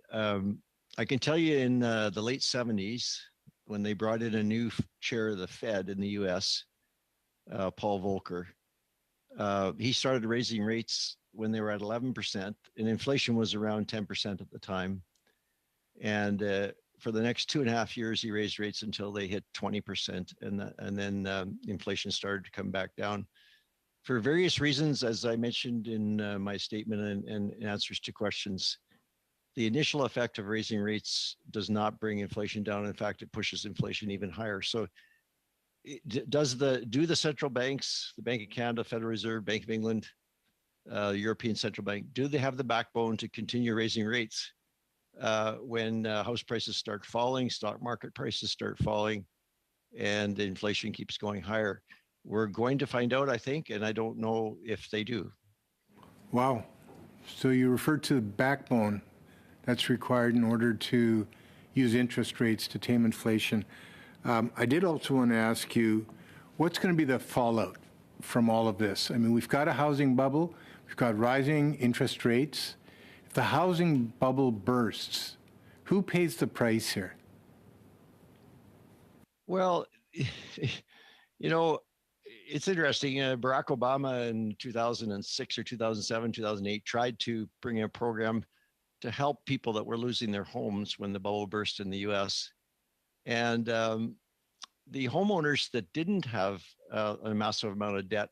I can tell you in the late 70s, when they brought in a new chair of the Fed in the US, Paul Volcker, he started raising rates when they were at 11%, and inflation was around 10% at the time. And for the next 2.5 years, he raised rates until they hit 20%, and then inflation started to come back down. For various reasons, as I mentioned in my statement and answers to questions, the initial effect of raising rates does not bring inflation down. In fact, it pushes inflation even higher. So do the central banks, the Bank of Canada, Federal Reserve, Bank of England, European Central Bank, do they have the backbone to continue raising rates when house prices start falling, stock market prices start falling, and inflation keeps going higher? We're going to find out, I think, and I don't know if they do. Wow. So you referred to the backbone that's required in order to use interest rates to tame inflation. I did also want to ask you, what's going to be the fallout from all of this? I mean, we've got a housing bubble, we've got rising interest rates. If the housing bubble bursts, who pays the price here? Well, you know, it's interesting. Barack Obama in 2006 or 2007, 2008 tried to bring a program to help people that were losing their homes when the bubble burst in the US. And the homeowners that didn't have a massive amount of debt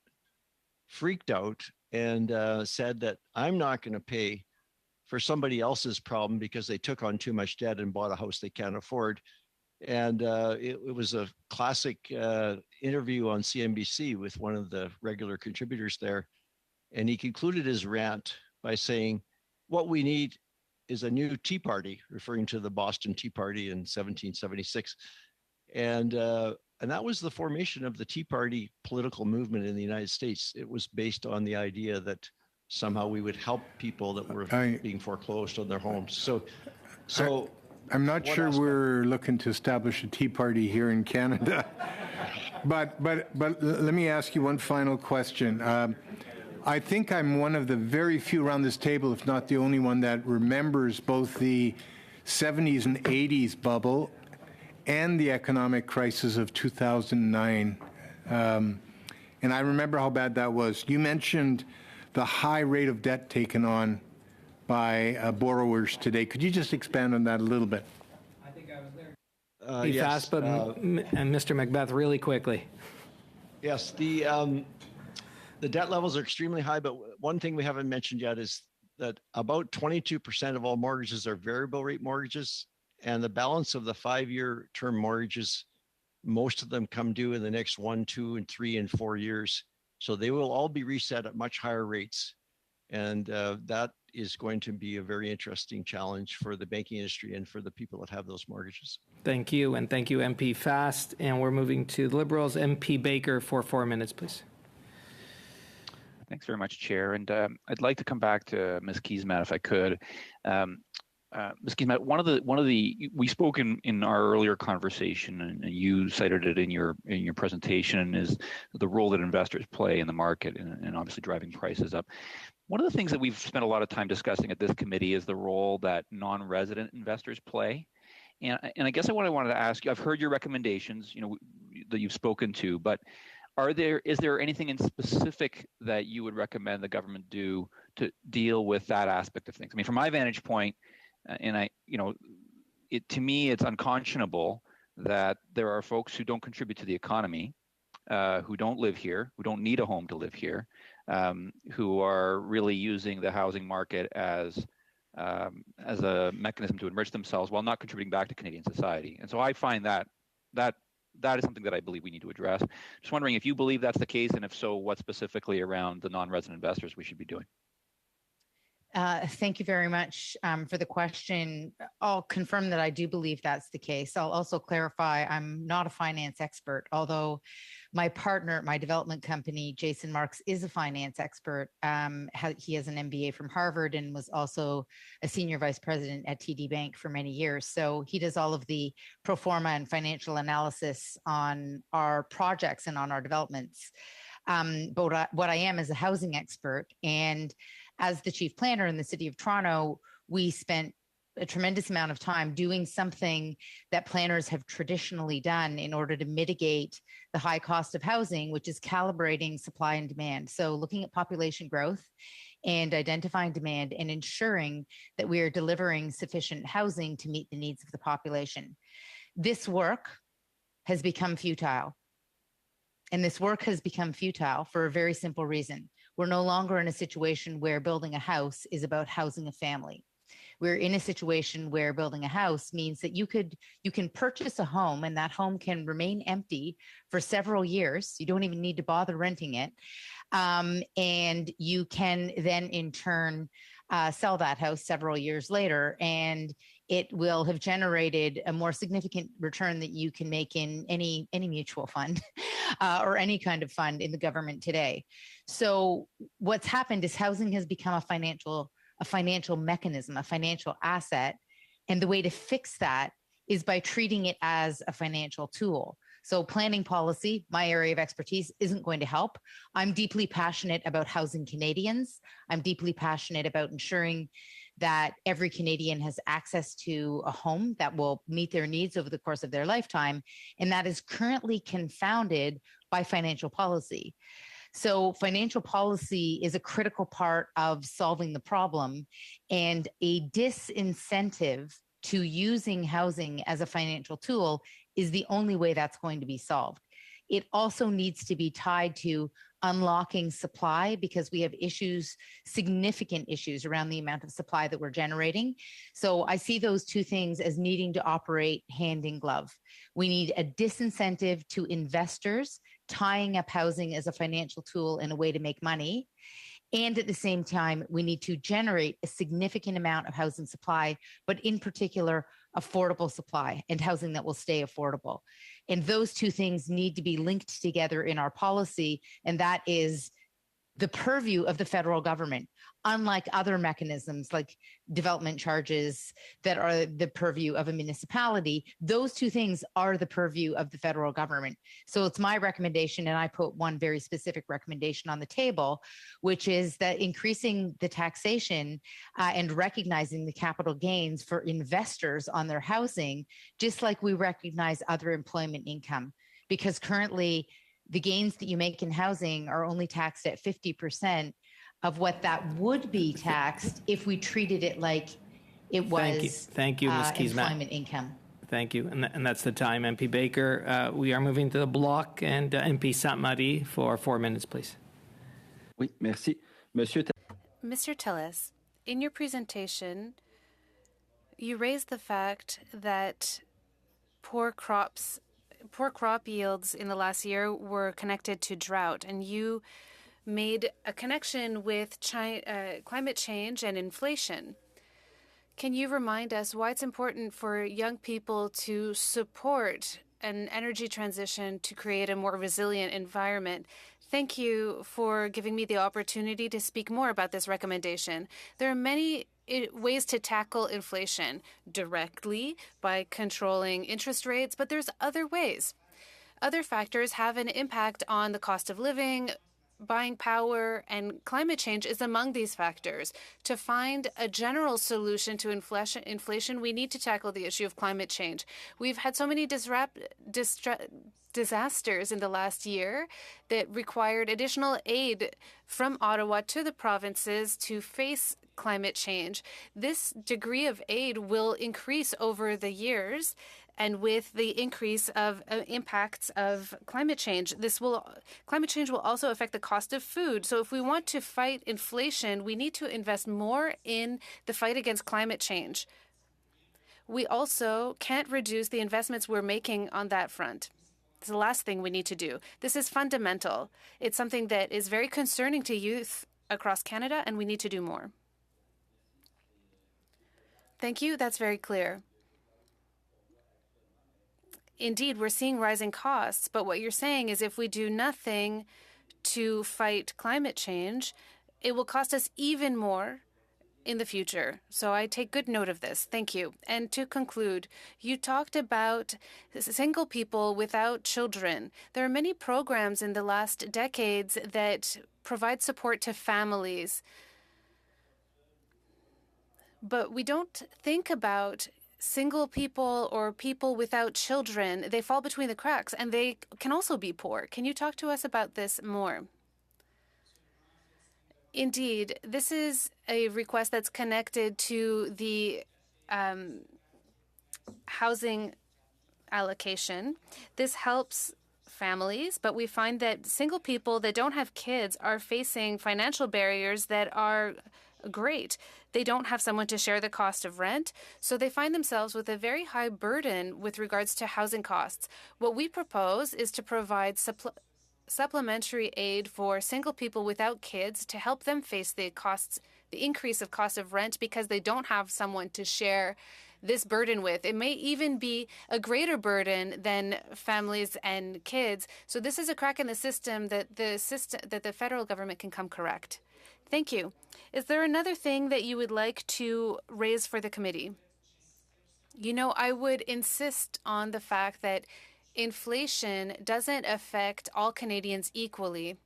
freaked out and said that I'm not going to pay for somebody else's problem because they took on too much debt and bought a house they can't afford. And it was a classic interview on CNBC with one of the regular contributors there. And he concluded his rant by saying, what we need is a new Tea Party, referring to the Boston Tea Party in 1776. And that was the formation of the Tea Party political movement in the United States. It was based on the idea that somehow we would help people that were being foreclosed on their homes. So I'm not sure we're looking to establish a Tea Party here in Canada. but let me ask you one final question. I think I'm one of the very few around this table, if not the only one, that remembers both the 70s and 80s bubble and the economic crisis of 2009. And I remember how bad that was. You mentioned the high rate of debt taken on by borrowers today. Could you just expand on that a little bit? I think I was there. Be fast, but and Mr. Macbeth, really quickly. Yes, the debt levels are extremely high, but one thing we haven't mentioned yet is that about 22% of all mortgages are variable rate mortgages, and the balance of the 5-year term mortgages, most of them come due in the next 1, 2, and 3, and 4 years. So they will all be reset at much higher rates. And that is going to be a very interesting challenge for the banking industry and for the people that have those mortgages. Thank you, and thank you, MP Fast. And we're moving to the Liberals. MP Baker for 4 minutes, please. Thanks very much, Chair. And I'd like to come back to Ms. Keesmaat if I could. Ms. Keesmaat, we spoke in our earlier conversation, and you cited it in your presentation, is the role that investors play in the market and obviously driving prices up. One of the things that we've spent a lot of time discussing at this committee is the role that non-resident investors play. And I guess what I wanted to ask you, I've heard your recommendations, that you've spoken to, but is there anything in specific that you would recommend the government do to deal with that aspect of things? I mean, from my vantage point, to me, it's unconscionable that there are folks who don't contribute to the economy, who don't live here, who don't need a home to live here, who are really using the housing market as a mechanism to enrich themselves while not contributing back to Canadian society. And so I find that is something that I believe we need to address. Just wondering if you believe that's the case, and if so, what specifically around the non-resident investors we should be doing. Thank you very much for the question. I'll confirm that I do believe that's the case. I'll also clarify I'm not a finance expert, although my partner at my development company, Jason Marks, is a finance expert. He has an MBA from Harvard and was also a senior vice president at TD Bank for many years. So he does all of the pro forma and financial analysis on our projects and on our developments. But what I am is a housing expert, and as the chief planner in the city of Toronto, we spent a tremendous amount of time doing something that planners have traditionally done in order to mitigate the high cost of housing, which is calibrating supply and demand. So looking at population growth and identifying demand and ensuring that we are delivering sufficient housing to meet the needs of the population. This work has become futile. And this work has become futile for a very simple reason. We're no longer in a situation where building a house is about housing a family. We're in a situation where building a house means that you can purchase a home, and that home can remain empty for several years. You don't even need to bother renting it. And you can then in turn sell that house several years later, and it will have generated a more significant return that you can make in any mutual fund or any kind of fund in the government today. So what's happened is housing has become a financial a financial mechanism, a financial asset. And the way to fix that is by treating it as a financial tool. So planning policy, my area of expertise, isn't going to help. I'm deeply passionate about housing Canadians. I'm deeply passionate about ensuring that every Canadian has access to a home that will meet their needs over the course of their lifetime. And that is currently confounded by financial policy. So financial policy is a critical part of solving the problem, and a disincentive to using housing as a financial tool is the only way that's going to be solved. It also needs to be tied to unlocking supply, because we have issues, significant issues around the amount of supply that we're generating. So I see those two things as needing to operate hand in glove. We need a disincentive to investors tying up housing as a financial tool and a way to make money. And at the same time, we need to generate a significant amount of housing supply, but in particular, affordable supply and housing that will stay affordable. And those two things need to be linked together in our policy. And that is the purview of the federal government, unlike other mechanisms like development charges that are the purview of a municipality. Those two things are the purview of the federal government. So it's my recommendation, and I put one very specific recommendation on the table, which is that increasing the taxation and recognizing the capital gains for investors on their housing, just like we recognize other employment income. Because currently, the gains that you make in housing are only taxed at 50% of what that would be taxed if we treated it like it was Thank you, Ms. Keesmaat. employment income. Thank you. And that's the time. MP Baker, we are moving to the block, and MP Sainte-Marie for 4 minutes, please. Oui, merci. Monsieur Mr. Tillis, in your presentation, you raised the fact that poor crop yields in the last year were connected to drought, and you made a connection with climate change and inflation. Can you remind us why it's important for young people to support an energy transition to create a more resilient environment? Thank you for giving me the opportunity to speak more about this recommendation. There are many ways to tackle inflation directly by controlling interest rates, but there's other ways. Other factors have an impact on the cost of living, buying power, and climate change is among these factors. To find a general solution to inflation, we need to tackle the issue of climate change. We've had so many disasters in the last year that required additional aid from Ottawa to the provinces to face climate change. This degree of aid will increase over the years, and with the increase of impacts of climate change, climate change will also affect the cost of food. So if we want to fight inflation, we need to invest more in the fight against climate change. We also can't reduce the investments we're making on that front. It's the last thing we need to do. This is fundamental. It's something that is very concerning to youth across Canada, and we need to do more. Thank you. That's very clear. Indeed, we're seeing rising costs, but what you're saying is if we do nothing to fight climate change, it will cost us even more in the future. So I take good note of this. Thank you. And to conclude, you talked about single people without children. There are many programs in the last decades that provide support to families. But we don't think about single people or people without children. They fall between the cracks, and they can also be poor. Can you talk to us about this more? Indeed, this is a request that's connected to the housing allocation. This helps families, but we find that single people that don't have kids are facing financial barriers that are great. They don't have someone to share the cost of rent, so they find themselves with a very high burden with regards to housing costs. What we propose is to provide supplementary aid for single people without kids to help them face the increase of cost of rent because they don't have someone to share this burden with. It may even be a greater burden than families and kids. So this is a crack in the system that the federal government can come correct. Thank you. Is there another thing that you would like to raise for the committee? You know, I would insist on the fact that inflation doesn't affect all Canadians equally.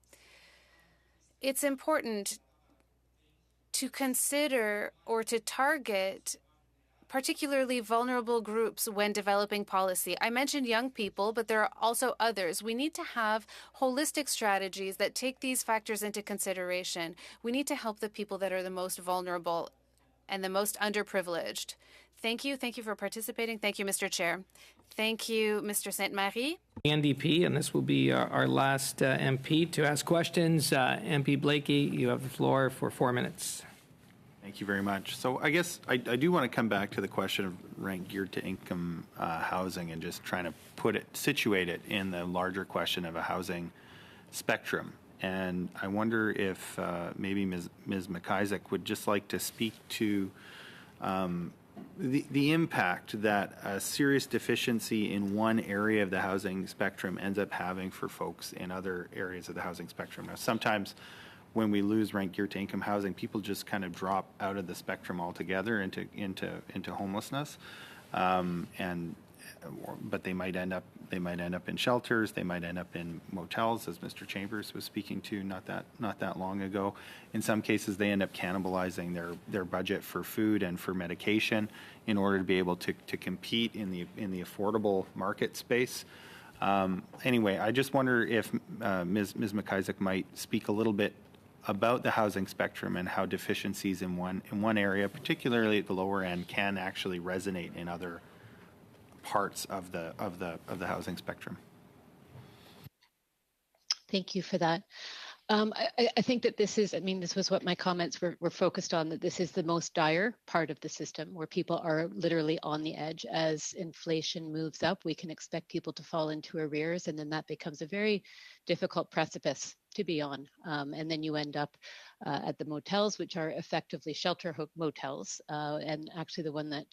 It's important to consider or to target particularly vulnerable groups when developing policy. I mentioned young people, but there are also others. We need to have holistic strategies that take these factors into consideration. We need to help the people that are the most vulnerable and the most underprivileged. Thank you. Thank you for participating. Thank you, Mr. Chair. Thank you, Mr. Sainte-Marie. NDP, and this will be our last MP to ask questions. MP Blakey, you have the floor for 4 minutes. Thank you very much. So I guess I do want to come back to the question of rent geared to income housing and just trying to situate it in the larger question of a housing spectrum. And I wonder if maybe Ms. McIsaac would just like to speak to the impact that a serious deficiency in one area of the housing spectrum ends up having for folks in other areas of the housing spectrum. Now, sometimes when we lose rent geared to income housing, people just kind of drop out of the spectrum altogether into homelessness, but they might end up in shelters, they might end up in motels, as Mr. Chambers was speaking to not that long ago. In some cases, they end up cannibalizing their budget for food and for medication in order to be able to compete in the affordable market space. Anyway, I just wonder if Ms. McIsaac might speak a little bit about the housing spectrum and how deficiencies in one area, particularly at the lower end, can actually resonate in other parts of the housing spectrum. Thank you for that. I think that this was what my comments were focused on, that this is the most dire part of the system where people are literally on the edge. As inflation moves up, we can expect people to fall into arrears, and then that becomes a very difficult precipice to be on. And then you end up at the motels, which are effectively shelter motels. And actually the one that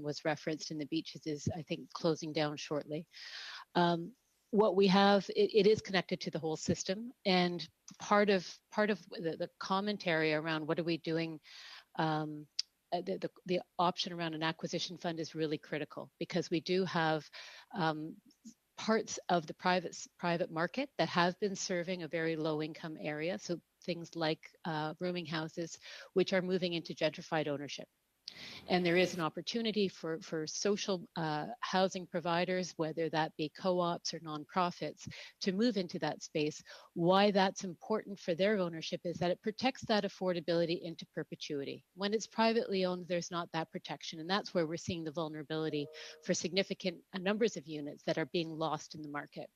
was referenced in the beaches is, I think, closing down shortly. What we have, it is connected to the whole system, and part of the commentary around what are we doing, the option around an acquisition fund is really critical, because we do have parts of the private market that have been serving a very low income area, so things like rooming houses, which are moving into gentrified ownership. And there is an opportunity for social housing providers, whether that be co-ops or nonprofits, to move into that space. Why that's important for their ownership is that it protects that affordability into perpetuity. When it's privately owned, there's not that protection. And that's where we're seeing the vulnerability for significant numbers of units that are being lost in the market.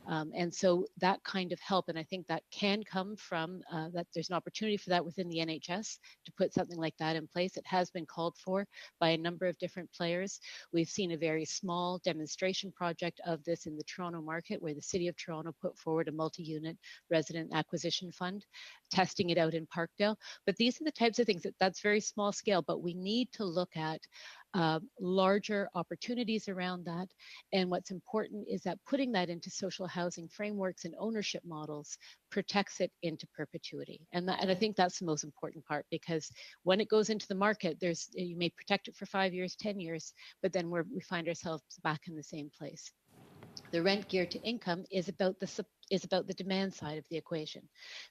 And so that kind of help, and I think that can come from that there's an opportunity for that within the NHS to put something like that in place. It has been called for by a number of different players. We've seen a very small demonstration project of this in the Toronto market, where the City of Toronto put forward a multi-unit resident acquisition fund, testing it out in Parkdale. But these are the types of things that's very small scale, but we need to look at larger opportunities around that. And what's important is that putting that into social housing frameworks and ownership models protects it into perpetuity. And I think that's the most important part, because when it goes into the market, you may protect it for 5 years, 10 years, but then we find ourselves back in the same place. The rent geared to income is about the demand side of the equation.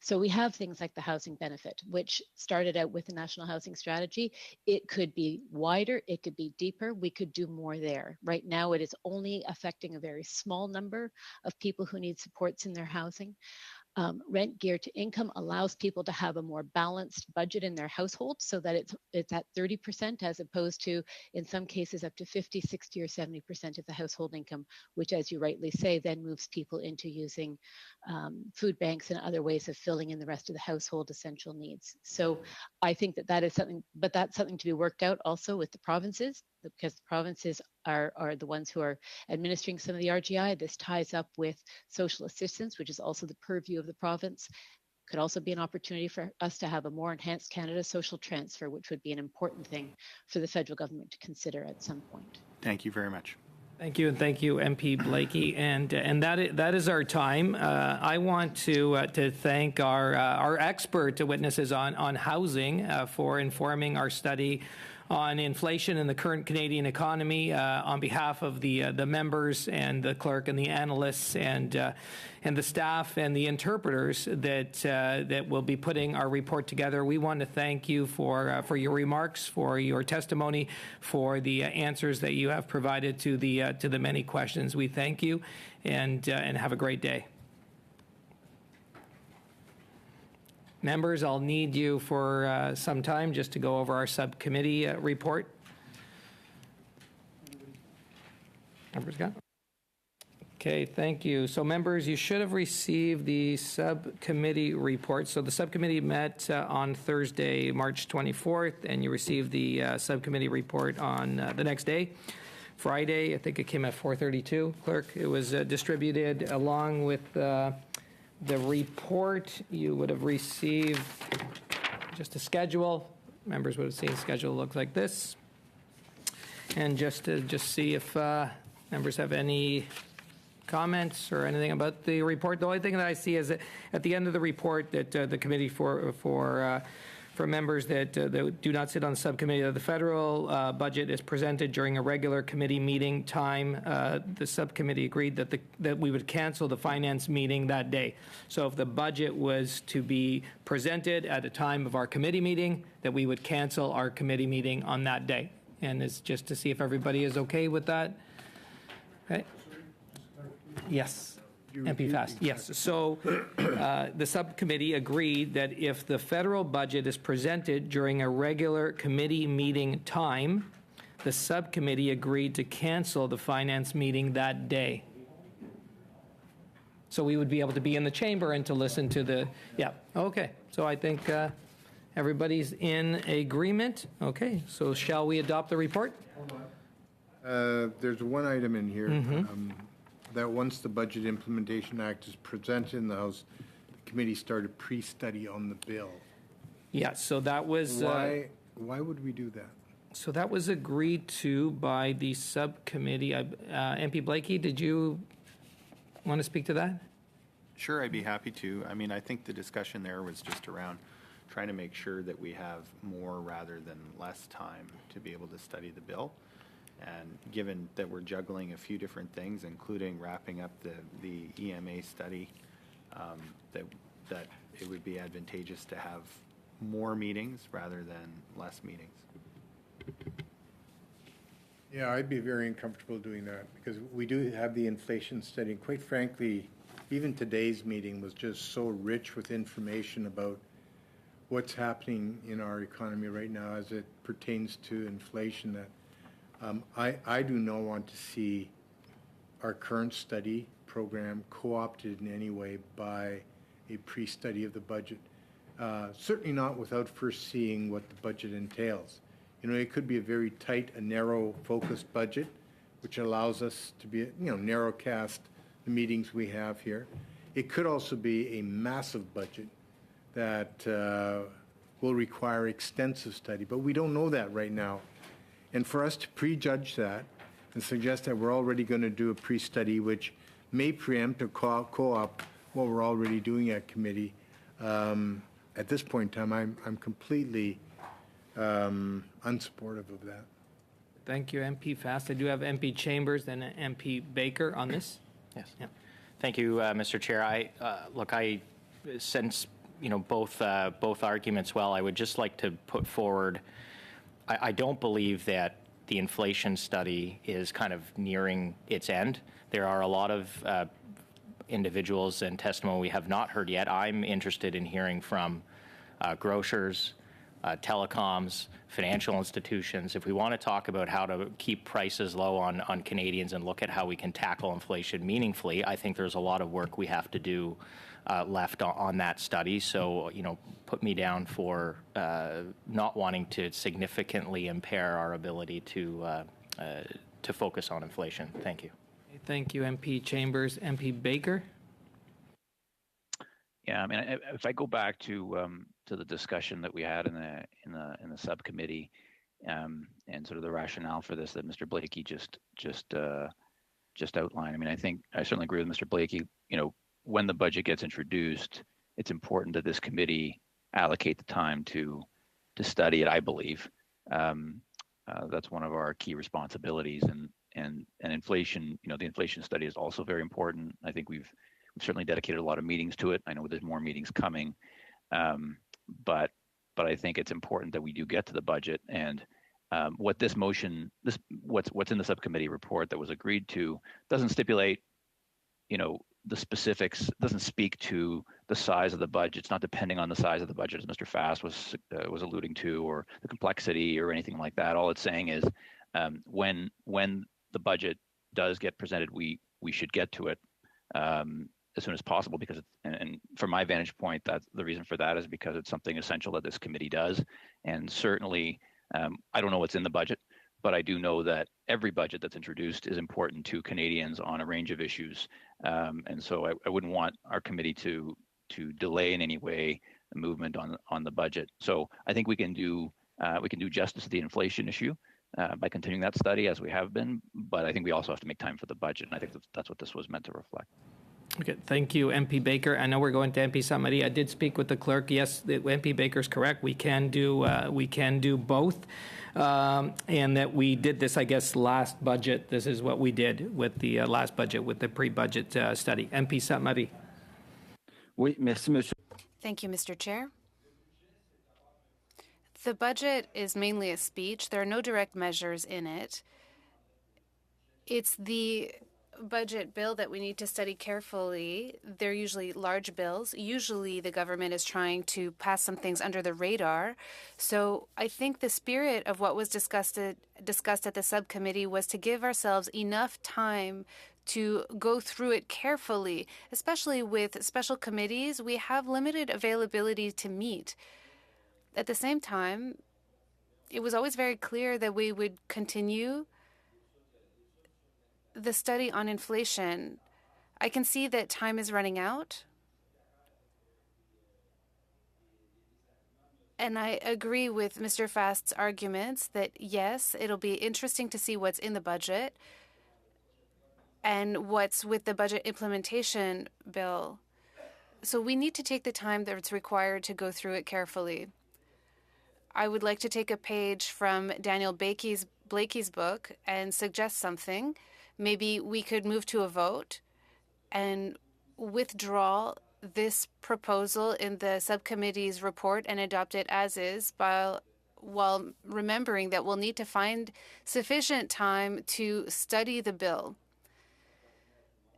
So we have things like the housing benefit, which started out with the National Housing Strategy. It could be wider, it could be deeper, we could do more there. Right now, it is only affecting a very small number of people who need supports in their housing. Rent geared to income allows people to have a more balanced budget in their household, so that it's at 30% as opposed to, in some cases, up to 50, 60, or 70% of the household income, which, as you rightly say, then moves people into using food banks and other ways of filling in the rest of the household essential needs. So I think that is something, but that's something to be worked out also with the provinces, because the provinces are the ones who are administering some of the RGI. This ties up with social assistance, which is also the purview of the province. could also be an opportunity for us to have a more enhanced Canada social transfer, which would be an important thing for the federal government to consider at some point. Thank you very much. Thank you, and thank you, MP Blakey. And that is our time. I want to thank our expert witnesses on housing for informing our study on inflation in the current Canadian economy. On behalf of the members and the clerk and the analysts and the staff and the interpreters that will be putting our report together, we want to thank you for your remarks, for your testimony, for the answers that you have provided to the many questions. We thank you, and have a great day. Members, I'll need you for some time just to go over our subcommittee report. Members got? Okay, thank you. So members, you should have received the subcommittee report. So the subcommittee met on Thursday, March 24th, and you received the subcommittee report on the next day. Friday, I think it came at 4:32, clerk. It was distributed along with the report. You would have received just a schedule. Members would have seen a schedule looks like this. And just to see if members have any comments or anything about the report. The only thing that I see is that at the end of the report that the committee for members that do not sit on the subcommittee, the federal budget is presented during a regular committee meeting time. The subcommittee agreed that we would cancel the finance meeting that day. So if the budget was to be presented at the time of our committee meeting, that we would cancel our committee meeting on that day. And it's just to see if everybody is okay with that. Okay. Yes. MP Fast, yes. So the subcommittee agreed that if the federal budget is presented during a regular committee meeting time, the subcommittee agreed to cancel the finance meeting that day. So we would be able to be in the chamber and to listen to the, yeah, okay. So I think everybody's in agreement. Okay, so shall we adopt the report? There's one item in here. That once the Budget Implementation Act is presented in the House, the committee started pre-study on the bill. Yeah, so that was... Why would we do that? So that was agreed to by the subcommittee. MP Blakey, did you want to speak to that? Sure, I'd be happy to. I mean, I think the discussion there was just around trying to make sure that we have more rather than less time to be able to study the bill. And given that we're juggling a few different things, including wrapping up the EMA study, that it would be advantageous to have more meetings rather than less meetings. Yeah, I'd be very uncomfortable doing that because we do have the inflation study. And quite frankly, even today's meeting was just so rich with information about what's happening in our economy right now as it pertains to inflation that I do not want to see our current study program co-opted in any way by a pre-study of the budget. Certainly not without first seeing what the budget entails. You know, it could be a very tight, a narrow focused budget, which allows us to be, narrow cast the meetings we have here. It could also be a massive budget that will require extensive study, but we don't know that right now. And for us to prejudge that and suggest that we're already going to do a pre-study which may preempt or co-op what we're already doing at committee, at this point in time, I'm completely unsupportive of that. Thank you, MP Fast. I do have MP Chambers and MP Baker on this. Yes. Yeah. Thank you, Mr. Chair. I sense both arguments well. I would just like to put forward. I don't believe that the inflation study is kind of nearing its end. There are a lot of individuals and testimony we have not heard yet. I'm interested in hearing from grocers, telecoms, financial institutions. If we want to talk about how to keep prices low on Canadians and look at how we can tackle inflation meaningfully, I think there's a lot of work we have to do left on that study. So, put me down for not wanting to significantly impair our ability to focus on inflation. Thank you. Thank you, MP Chambers. MP Baker? Yeah, I mean, if I go back to the discussion that we had in the subcommittee, and sort of the rationale for this that Mr. Blakey just outlined. I mean, I think I certainly agree with Mr. Blakey. You know, when the budget gets introduced, it's important that this committee allocate the time to study it. I believe that's one of our key responsibilities. And inflation, you know, the inflation study is also very important. I think we've certainly dedicated a lot of meetings to it. I know there's more meetings coming, but I think it's important that we do get to the budget. And what this motion, what's in the subcommittee report that was agreed to, doesn't stipulate, you know, the specifics. Doesn't speak to the size of the budget. It's not depending on the size of the budget, as Mr. Fast was alluding to, or the complexity or anything like that. All it's saying is when the budget does get presented, we should get to it as soon as possible, because and from my vantage point, that's the reason for that is because it's something essential that this committee does. And certainly, I don't know what's in the budget, but I do know that every budget that's introduced is important to Canadians on a range of issues. And so I wouldn't want our committee to delay in any way the movement on the budget. So I think we can do justice to the inflation issue by continuing that study as we have been, but I think we also have to make time for the budget, and I think that's what this was meant to reflect. Okay, thank you, MP Baker. I know we're going to MP Samari. I did speak with the clerk. Yes, MP Baker's correct. We can do both, and that we did this, I guess, last budget. This is what we did with the last budget, with the pre-budget study. MP Samari. Oui, merci, monsieur. Thank you, Mr. Chair. The budget is mainly a speech. There are no direct measures in it. It's the budget bill that we need to study carefully. They're usually large bills. Usually the government is trying to pass some things under the radar. So I think the spirit of what was discussed at the subcommittee was to give ourselves enough time to go through it carefully, especially with special committees. We have limited availability to meet. At the same time, it was always very clear that we would continue the study on inflation. I can see that time is running out. And I agree with Mr. Fast's arguments that, yes, it'll be interesting to see what's in the budget and what's with the budget implementation bill. So we need to take the time that's required to go through it carefully. I would like to take a page from Daniel Blakey's book and suggest something. Maybe we could move to a vote and withdraw this proposal in the subcommittee's report and adopt it as is, while remembering that we'll need to find sufficient time to study the bill.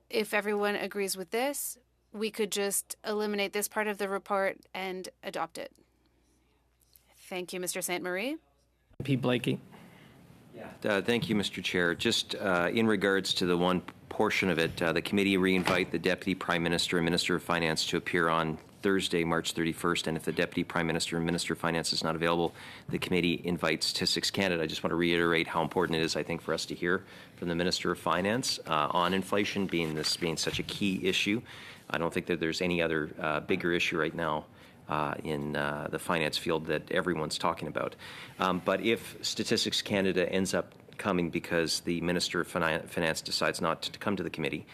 If everyone agrees with this, we could just eliminate this part of the report and adopt it. Thank you, Mr. Sainte Marie. MP Blakey. Thank you, Mr. Chair. Just in regards to the one portion of it, the committee re-invite the Deputy Prime Minister and Minister of Finance to appear on Thursday, March 31st, and if the Deputy Prime Minister and Minister of Finance is not available, the committee invites Statistics Canada. I just want to reiterate how important it is, I think, for us to hear from the Minister of Finance on inflation being such a key issue. I don't think that there's any other bigger issue right now in the finance field that everyone's talking about. But if Statistics Canada ends up coming because the Minister of Finance decides not to come to the committee,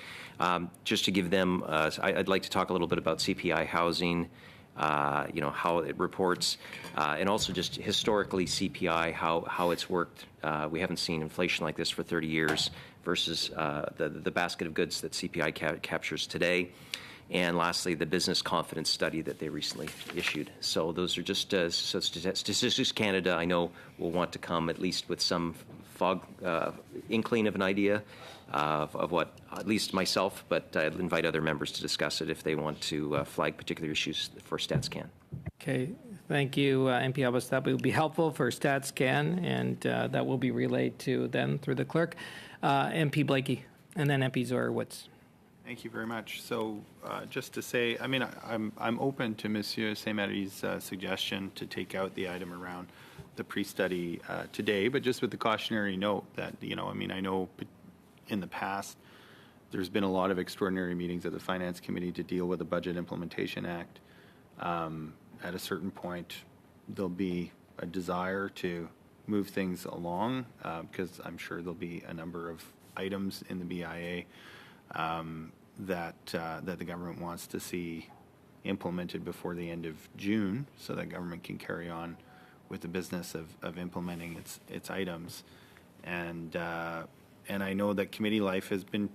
just to give them, I'd like to talk a little bit about CPI housing, how it reports, and also just historically CPI, how it's worked. We haven't seen inflation like this for 30 years versus the basket of goods that CPI captures today. And lastly, the business confidence study that they recently issued. So those are just so Statistics Canada, I know, will want to come at least with some inkling of an idea of what, at least myself, but I'd invite other members to discuss it if they want to flag particular issues for StatsCan. Okay. Thank you, MP Albus. That will be helpful for StatsCan, and that will be relayed to them through the clerk. MP Blakey, and then MP Zorowitz. Thank you very much. So just to say, I mean, I'm open to Monsieur Saint-Marie's suggestion to take out the item around the pre-study today, but just with the cautionary note that, I know in the past, there's been a lot of extraordinary meetings at the Finance Committee to deal with the Budget Implementation Act. At a certain point, there'll be a desire to move things along because I'm sure there'll be a number of items in the BIA that the government wants to see implemented before the end of June, so that government can carry on with the business of implementing its items. And I know that committee life has been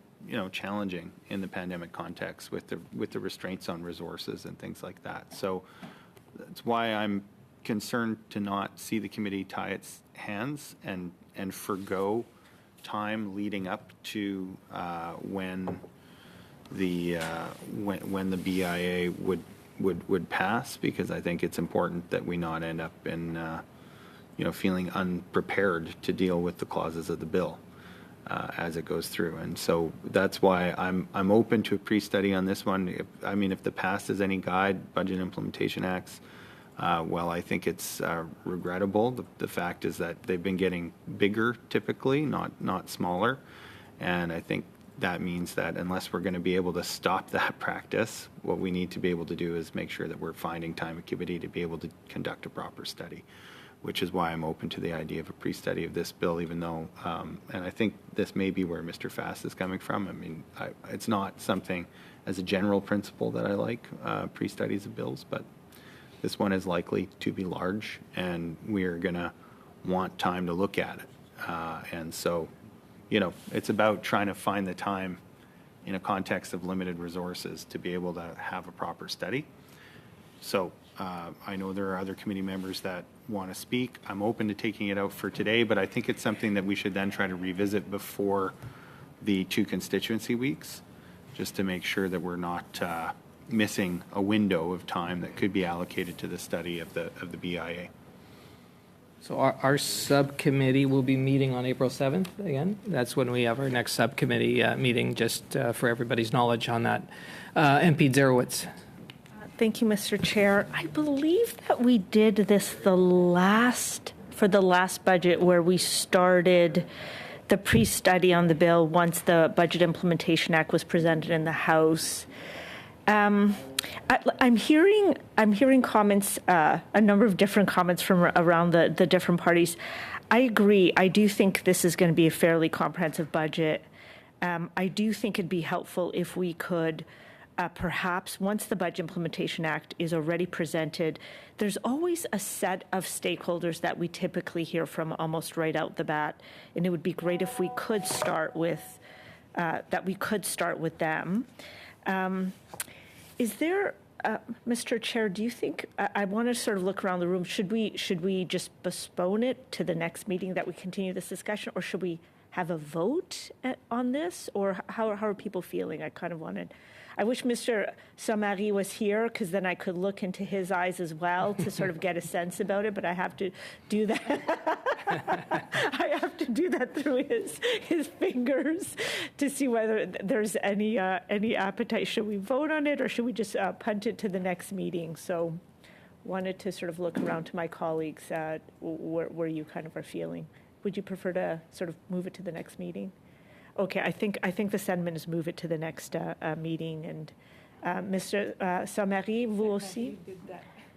challenging in the pandemic context with the restraints on resources and things like that. So that's why I'm concerned to not see the committee tie its hands and forgo time leading up to when the BIA would pass, because I think it's important that we not end up in feeling unprepared to deal with the clauses of the bill as it goes through. And so that's why I'm open to a pre-study on this one. If the past is any guide, Budget Implementation Acts, well, I think it's regrettable. The fact is that they've been getting bigger typically, not smaller. And I think that means that unless we're going to be able to stop that practice, what we need to be able to do is make sure that we're finding time and committee to be able to conduct a proper study, which is why I'm open to the idea of a pre-study of this bill, even though, and I think this may be where Mr. Fast is coming from. It's not something as a general principle that I like, pre-studies of bills, but this one is likely to be large, and we're going to want time to look at it. And so, it's about trying to find the time in a context of limited resources to be able to have a proper study. So I know there are other committee members that want to speak. I'm open to taking it out for today, but I think it's something that we should then try to revisit before the 2 constituency weeks, just to make sure that we're not missing a window of time that could be allocated to the study of the BIA. So our subcommittee will be meeting on April 7th again. That's when we have our next subcommittee meeting, just for everybody's knowledge on that. MP Zerowitz. Thank you, Mr. Chair. I believe that we did this for the last budget, where we started the pre-study on the bill once the Budget Implementation Act was presented in the House. I'm hearing comments, a number of different comments from around the different parties. I agree. I do think this is going to be a fairly comprehensive budget. I do think it'd be helpful if we could perhaps, once the Budget Implementation Act is already presented, there's always a set of stakeholders that we typically hear from almost right out the bat, and it would be great if we could start with them. Is there, Mr. Chair, do you think, I want to sort of look around the room, should we just postpone it to the next meeting that we continue this discussion, or should we have a vote on this, or how are people feeling? I wish Mr. Samari was here, because then I could look into his eyes as well to sort of get a sense about it, but I have to do that. I have to do that through his fingers to see whether there's any appetite. Should we vote on it, or should we just punt it to the next meeting? So wanted to sort of look around to my colleagues where you kind of are feeling. Would you prefer to sort of move it to the next meeting? Okay, I think the sentiment is move it to the next meeting. And Mr. Samari, vous aussi?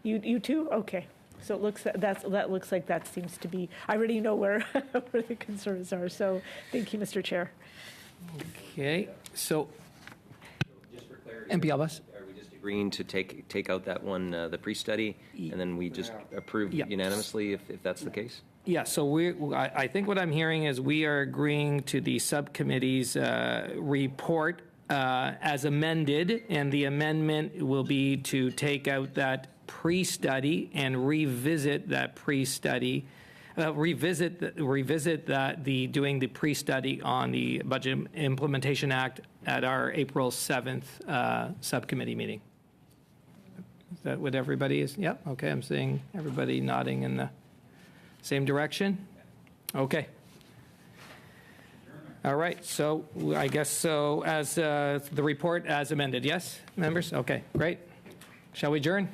You too? Okay. So it looks that looks like that seems to be. I already know where the concerns are. So thank you, Mr. Chair. Okay. So, just for clarity, MP Albas. Are we just agreeing to take out that one, the pre-study, and then we just approve unanimously if that's the case? Yeah, so I think what I'm hearing is we are agreeing to the subcommittee's report as amended, and the amendment will be to take out that pre-study and revisit that pre-study, revisit that doing the pre-study on the Budget Implementation Act at our April 7th subcommittee meeting. Is that what everybody is? Yep. Okay, I'm seeing everybody nodding in the same direction? Okay. All right, so I guess so as the report as amended, yes, members? Okay, great. Shall we adjourn?